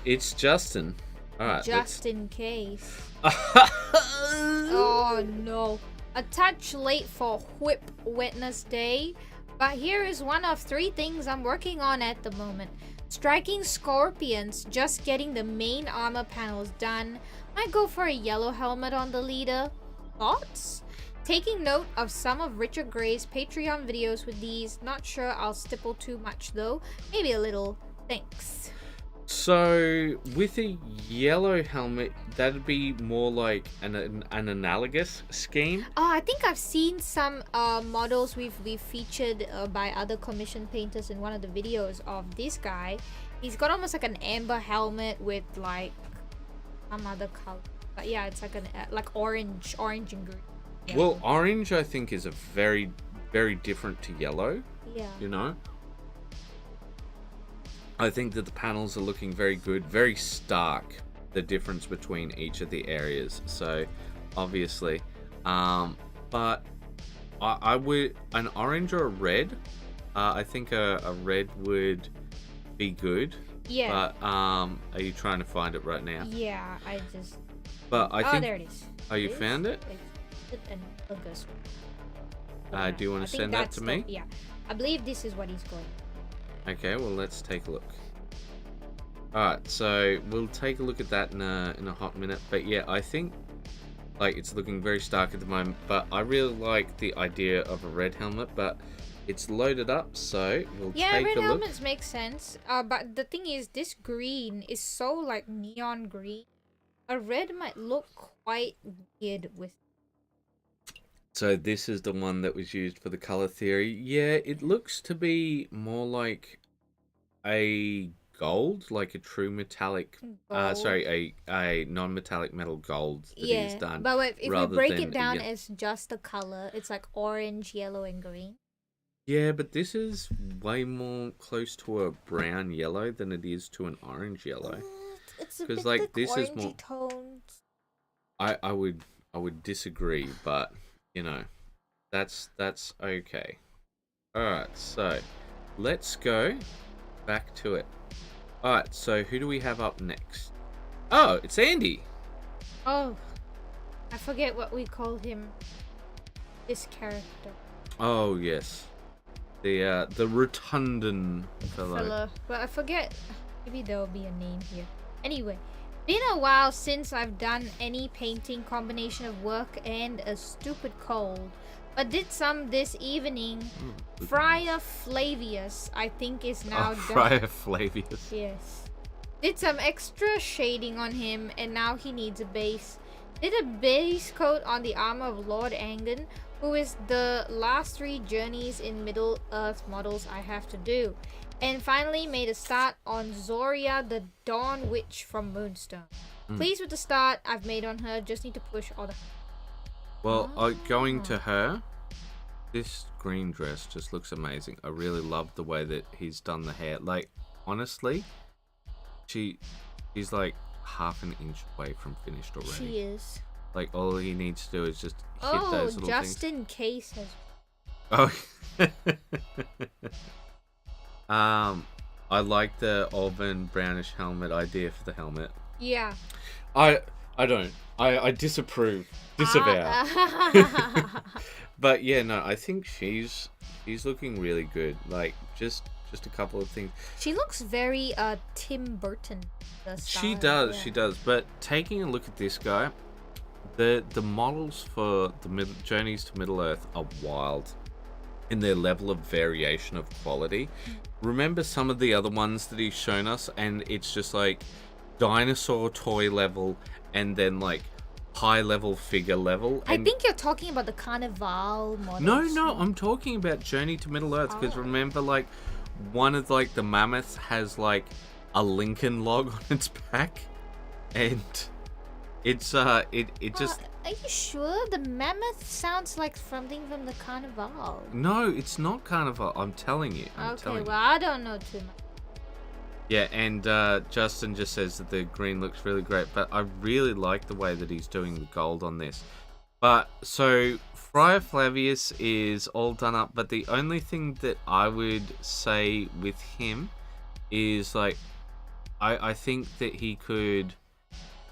It's Justin. All right. Just in case. Oh no. A touch late for Whip Wednesday. But here is one of 3 things I'm working on at the moment. Striking Scorpions, just getting the main armor panels done. Might go for a yellow helmet on the leader. Thoughts? Taking note of some of Richard Gray's Patreon videos with these. Not sure I'll stipple too much though. Maybe a little. Thanks. So with a yellow helmet, that'd be more like an analogous scheme. Oh, I think I've seen some models we've featured by other commission painters in one of the videos of this guy. He's got almost like an amber helmet with like some other color. But yeah, it's like an like orange and green. Yeah. Well, orange I think is a very, very different to yellow. Yeah. You know? I think that the panels are looking very good, very stark, the difference between each of the areas. So, obviously, but I would, an orange or a red, I think a red would be good. Yeah. But, are you trying to find it right now? Yeah, I just... But I think... Oh, there it is. Oh, you found it? Do you want to send that to me? Yeah. I believe this is what he's going. Okay, well, let's take a look. Alright, so we'll take a look at that in a hot minute. But yeah, I think like it's looking very stark at the moment. But I really like the idea of a red helmet, but it's loaded up, so we'll take a look. Yeah, red helmets make sense. But the thing is, this green is so like neon green. A red might look quite weird with. So this is the one that was used for the color theory. Yeah, it looks to be more like a gold, like a true metallic. Sorry, a non-metallic metal gold that he's done. But wait, if we break it down as just the color, it's like orange, yellow, and green. Yeah, but this is way more close to a brown yellow than it is to an orange yellow. It's a bit like this orangey is more tones. I would disagree, but you know, that's okay. Alright, so let's go back to it. Alright, so who do we have up next? Oh, it's Andy. Oh, I forget what we call him. This character. Oh yes, the Rotundan fellow. But I forget. Maybe there will be a name here. Anyway, been a while since I've done any painting combination of work and a stupid cold, but did some this evening. Friar Flavius, I think, is now done. Friar Flavius. Yes. Did some extra shading on him, and now he needs a base. Did a base coat on the armor of Lord Angdon, who is the last 3 journeys in Middle Earth models I have to do. And finally made a start on Zoria the Dawn Witch from Moonstone. Pleased with the start I've made on her, just need to push all the... Well, going to her, this green dress just looks amazing. I really love the way that he's done the hair. Like, honestly, she's like half an inch away from finished already. She is. Like, all he needs to do is just hit those little just things. in case has... Oh. I like the auburn brownish helmet idea for the helmet. Yeah. I don't. I disapprove. Disavow. But yeah, no, I think she's looking really good. Like just a couple of things. She looks very Tim Burton. She does, she does. But taking a look at this guy, the models for the Journeys to Middle Earth are wild in their level of variation of quality. Remember some of the other ones that he's shown us, and it's just like dinosaur toy level and then like high level figure level. I think you're talking about the Carnival models. No, I'm talking about Journey to Middle Earth, because remember, like, one of like the mammoths has like a Lincoln log on its back, and it's it just... Are you sure? The mammoth sounds like something from the Carnival. No, it's not Carnival. I'm telling you. Well, I don't know too much. Yeah, and Justin just says that the green looks really great, but I really like the way that he's doing the gold on this. But, so, Friar Flavius is all done up, but the only thing that I would say with him is, like, I think that he could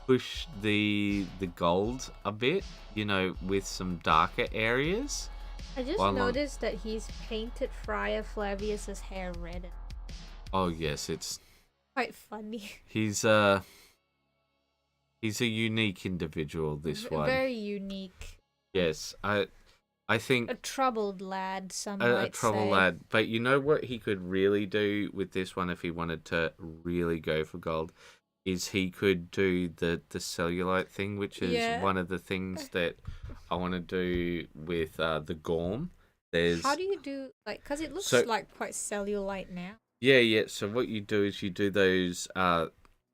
push the gold a bit, you know, with some darker areas. I just noticed that he's painted Friar Flavius's hair red. Oh yes, it's quite funny. He's a unique individual, this one. Very unique. Yes, I think A troubled lad, some a might trouble say. lad. But you know what he could really do with this one if he wanted to really go for gold? Is he could do the cellulite thing, which is Yeah. one of the things that I want to do with the Gorm. There's How do you do, like, because it looks So- like quite cellulite now. yeah. So what you do is you do those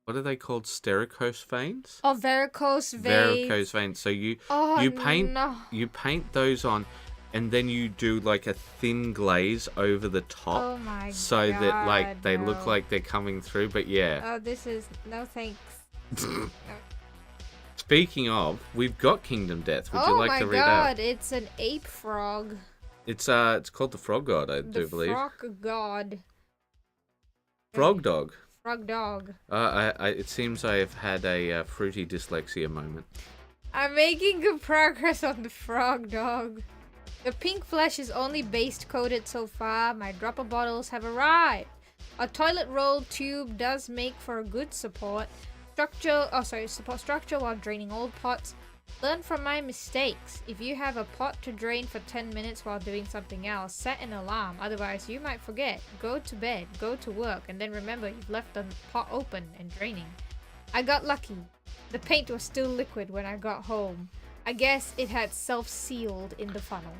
what are they called? Stericose veins. Oh, varicose veins. Varicose veins. So you Oh, you paint no. you paint those on, and then you do like a thin glaze over the top, Oh my so god. that like they look no. like they're coming through. But yeah. Oh, this is no thanks. Speaking of, we've got Kingdom Death. Would Oh you like my to read out? god, it's an ape frog. It's called the Frog God, I do The believe. frog god. Frog Dog. Frog dog. It seems I have had a fruity dyslexia moment. I'm making good progress on the frog dog. The pink flesh is only base coated so far. My dropper bottles have arrived. A toilet roll tube does make for a good support structure while draining old pots. Learn from my mistakes. If you have a pot to drain for 10 minutes while doing something else, set an alarm, otherwise you might forget. Go to bed, go to work, and then remember you've left the pot open and draining. I got lucky. The paint was still liquid when I got home. I guess it had self-sealed in the funnel.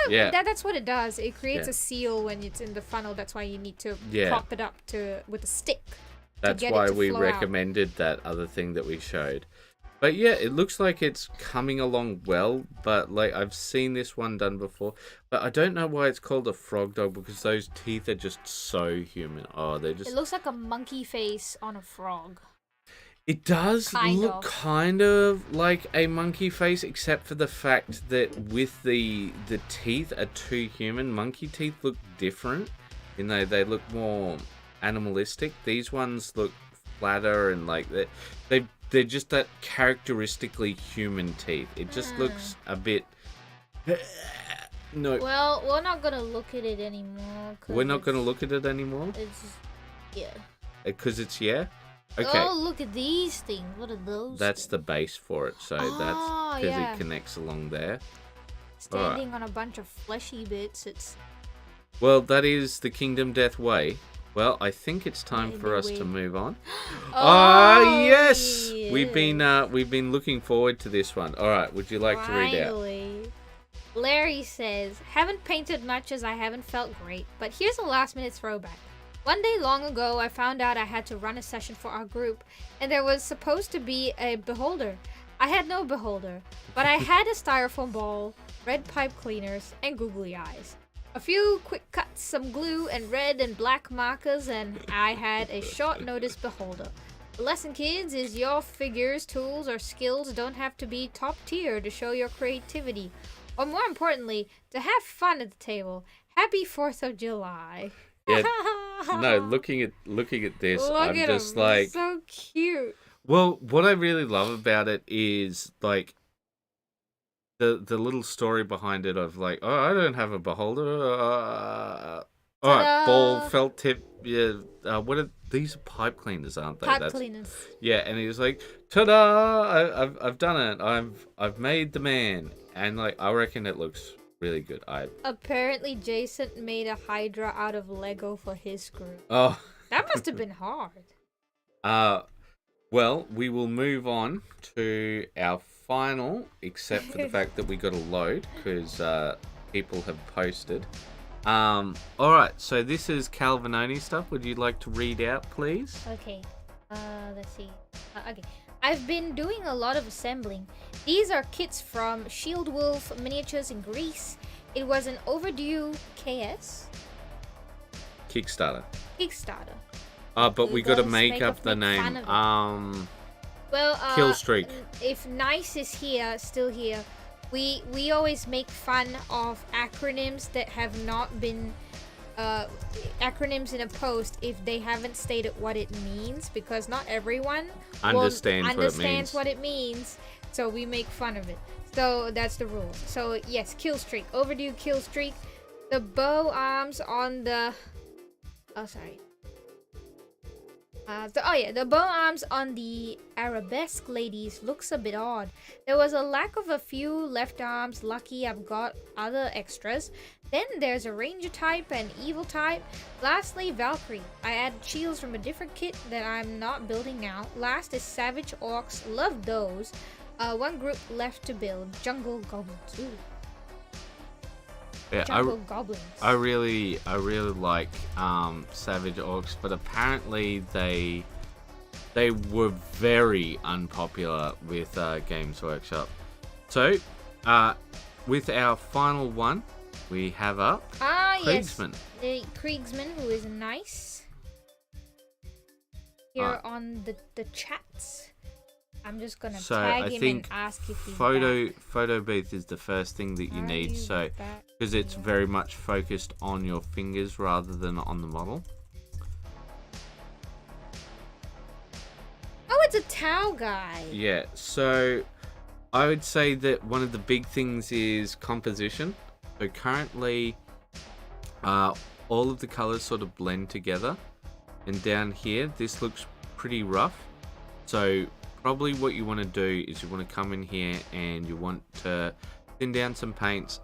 Yeah. That's what it does. It creates Yeah. a seal when it's in the funnel. That's why you need to Yeah. prop it up with a stick. That's get it why to we flow out. recommended that other thing that we showed. But yeah, it looks like it's coming along well. But like I've seen this one done before, but I don't know why it's called a frog dog because those teeth are just so human. Oh, they're just. It looks like a monkey face on a frog. It does Kind look of. kind of like a monkey face, except for the fact that with the teeth are too human. Monkey teeth look different, they look more animalistic. These ones look flatter and like they're just that characteristically human teeth. It just looks a bit. No, Well, we're not gonna look at it anymore. we're not going to look at it anymore It's yeah. because it's Okay, Oh, look at these things. What are those? that's the base for it. So that's Oh, because yeah. it connects along there. Standing on a bunch of fleshy bits. It's Well, that is the Kingdom Death way. Well, I think it's time for us to Maybe. move on. Oh, Yes, yeah. we've been looking forward to this one. All right, would you like to read out? Finally. Larry says, haven't painted much as I haven't felt great, but here's a last minute throwback. One day long ago, I found out I had to run a session for our group, and there was supposed to be a beholder. I had no beholder, but I had a styrofoam ball, red pipe cleaners, and googly eyes. A few quick cuts, some glue, and red and black markers, and I had a short notice beholder. The lesson, kids, is your figures, tools, or skills don't have to be top tier to show your creativity. Or more importantly, to have fun at the table. Happy 4th of July. Yeah, no, looking at this, Look I'm at just him. like, So cute. well, what I really love about it is like the little story behind it of like, oh, I don't have a beholder. All right, ball, Ta-da! felt tip. Yeah, what are these? Are pipe cleaners, aren't they? Pipe cleaners. Yeah, and he was like, "Ta-da! I've done it. I've made the man." And like, I reckon it looks really good. Apparently, Jason made a Hydra out of Lego for his group. Oh. That must have been hard. Well, we will move on to our final, except for the fact that we got to load because people have posted. All right, so this is Calvinoni stuff. Would you like to read out, please? Okay. Let's see. Okay. I've been doing a lot of assembling. These are kits from Shield Wolf Miniatures in Greece. It was an overdue KS Kickstarter. Kickstarter. But we got to Google's make up the make fun name. of it. Well, Killstreak. If Nice is still here, we always make fun of acronyms that have not been acronyms in a post if they haven't stated what it means, because not everyone understands what it means. So we make fun of it. So that's the rule. So yes, kill streak, overdue kill streak. The bow arms on the The bow arms on the arabesque ladies looks a bit odd. There was a lack of a few left arms. Lucky I've got other extras. Then there's a ranger type and evil type. Lastly, Valkyrie. I added shields from a different kit that I'm not building now. Last is savage orcs. Love those. One group left to build. Jungle goblins. Ooh. Yeah, Jungle goblins. I really like Savage Orcs, but apparently they were very unpopular with Games Workshop. So, with our final one, we have up Kriegsman. Yes, the Kriegsman, who is nice. Here on the chats. I'm just gonna tag him and ask if he's back. Photo booth is the first thing that you need, so because it's very much focused on your fingers rather than on the model. Oh, it's a Tau guy. Yeah, so I would say that one of the big things is composition. So currently, all of the colors sort of blend together, and down here, this looks pretty rough. So probably what you want to do is you want to come in here and you want to thin down some paints,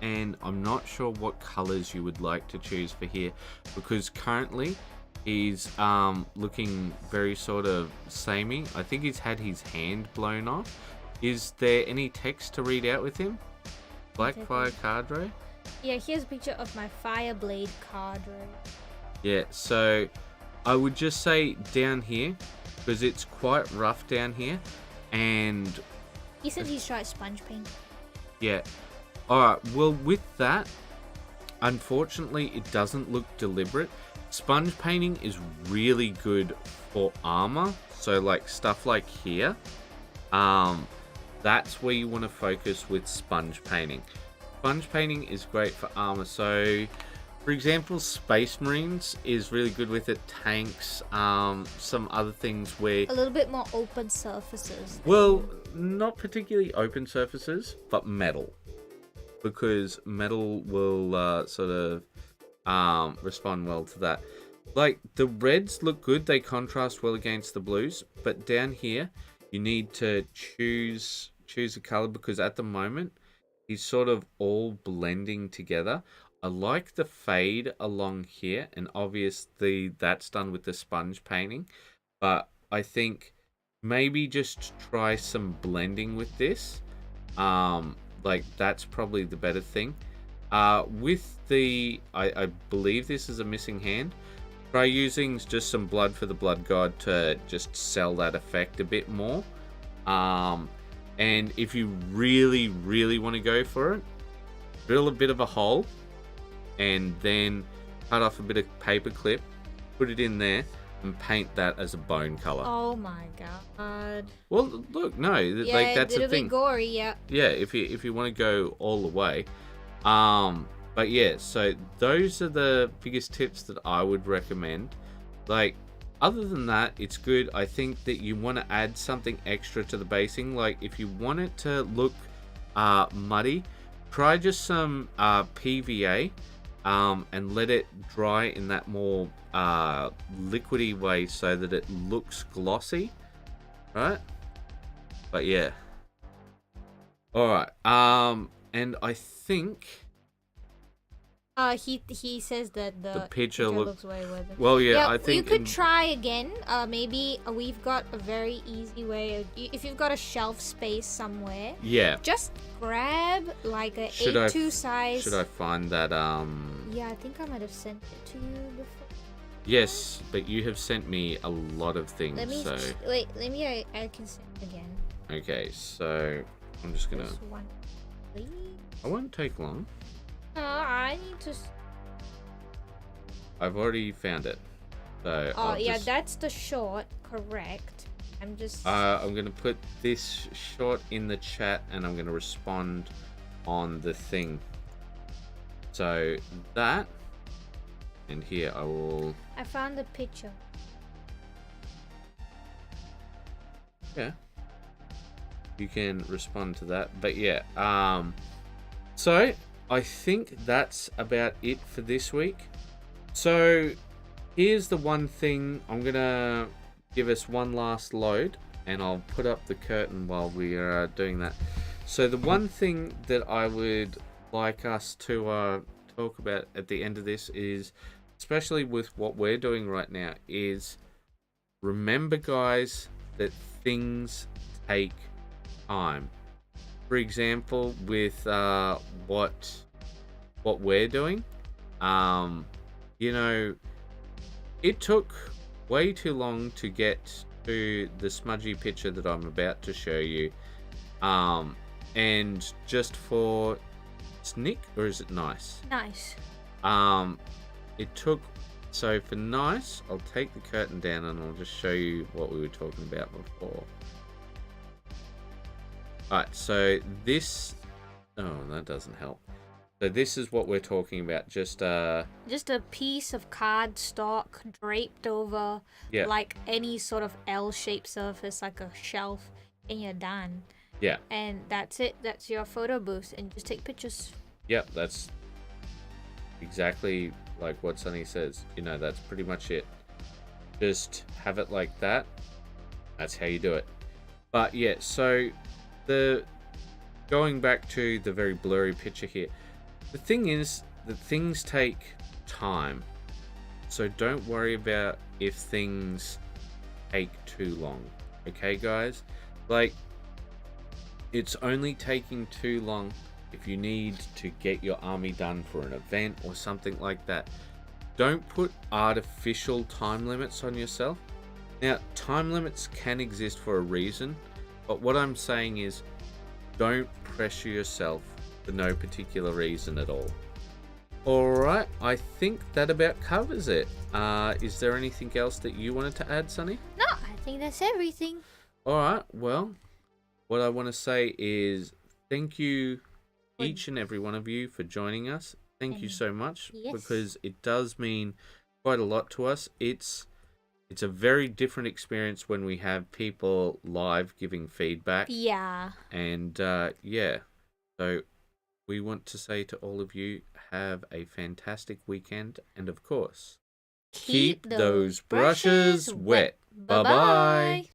and I'm not sure what colors you would like to choose for here, because currently he's looking very sort of samey. I think he's had his hand blown off. Is there any text to read out with him? Blackfire Cadre? Yeah, here's a picture of my Fireblade Cadre. Yeah, so I would just say down here, because it's quite rough down here, and he said he's tried sponge paint. Yeah. Alright, well with that, unfortunately it doesn't look deliberate. Sponge painting is really good for armor, so like stuff like here, that's where you want to focus with sponge painting. Sponge painting is great for armor, so for example, Space Marines is really good with it. Tanks, some other things where a little bit more open surfaces. Well, not particularly open surfaces, but metal, because metal will sort of respond well to that. Like the reds look good; they contrast well against the blues. But down here, you need to choose a color, because at the moment, he's sort of all blending together. I like the fade along here, and obviously that's done with the sponge painting, but I think maybe just try some blending with this. Like that's probably the better thing. With the, I believe this is a missing hand. Try using just some blood for the blood god to just sell that effect a bit more. And if you really want to go for it, drill a bit of a hole, and then cut off a bit of paper clip, put it in there, and paint that as a bone color. Oh my god. Well, look, no, yeah, like that's the thing. It'll be gory, yeah. Yeah, if you want to go all the way. But yeah, so those are the biggest tips that I would recommend. Like, other than that, it's good. I think that you want to add something extra to the basing. Like, if you want it to look muddy, try just some PVA. And let it dry in that more liquidy way so that it looks glossy, right? But yeah, all right. And I think he says that the picture looks way better. Well, yeah, I think you could try again. Maybe we've got a very easy way. If you've got a shelf space somewhere, yeah, just grab like a A2 size. Should I find that? Yeah, I think I might have sent it to you before. Yes, but you have sent me a lot of things. Wait. Let me. I can send it again. Okay, so I'm just gonna. This one, please. I won't take long. I need to. I've already found it. So that's the short. Correct. I'm just. I'm gonna put this short in the chat, and I'm gonna respond on the thing. So that, and here I will. I found the picture. Yeah. You can respond to that, but yeah. So I think that's about it for this week. So here's the one thing. I'm going to give us one last load, and I'll put up the curtain while we are doing that. So the one thing that I would like us to talk about at the end of this is, especially with what we're doing right now, is remember, guys, that things take time. For example, with what we're doing, you know, it took way too long to get to the smudgy picture that I'm about to show you. And just for Nick, or is it nice? Nice. It took, so for nice, I'll take the curtain down and I'll just show you what we were talking about before. Alright, so this, oh, that doesn't help. So this is what we're talking about, just a piece of cardstock draped over like any sort of L-shaped surface, like a shelf, and you're done. Yeah. And that's it. That's your photo booth, and you just take pictures. Yep, that's exactly like what Sunny says. You know, that's pretty much it. Just have it like that. That's how you do it. But yeah, so going back to the very blurry picture here, the thing is that things take time. So don't worry about if things take too long. Okay, guys? Like, it's only taking too long if you need to get your army done for an event or something like that. Don't put artificial time limits on yourself. Now, time limits can exist for a reason, but what I'm saying is don't pressure yourself for no particular reason at all. Alright, I think that about covers it. Is there anything else that you wanted to add, Sunny? No, I think that's everything. Alright, well, what I want to say is thank you, each and every one of you, for joining us. Thank you so much, because it does mean quite a lot to us. It's a very different experience when we have people live giving feedback. Yeah. And yeah, so we want to say to all of you, have a fantastic weekend, and of course, keep those brushes wet. Bye-bye.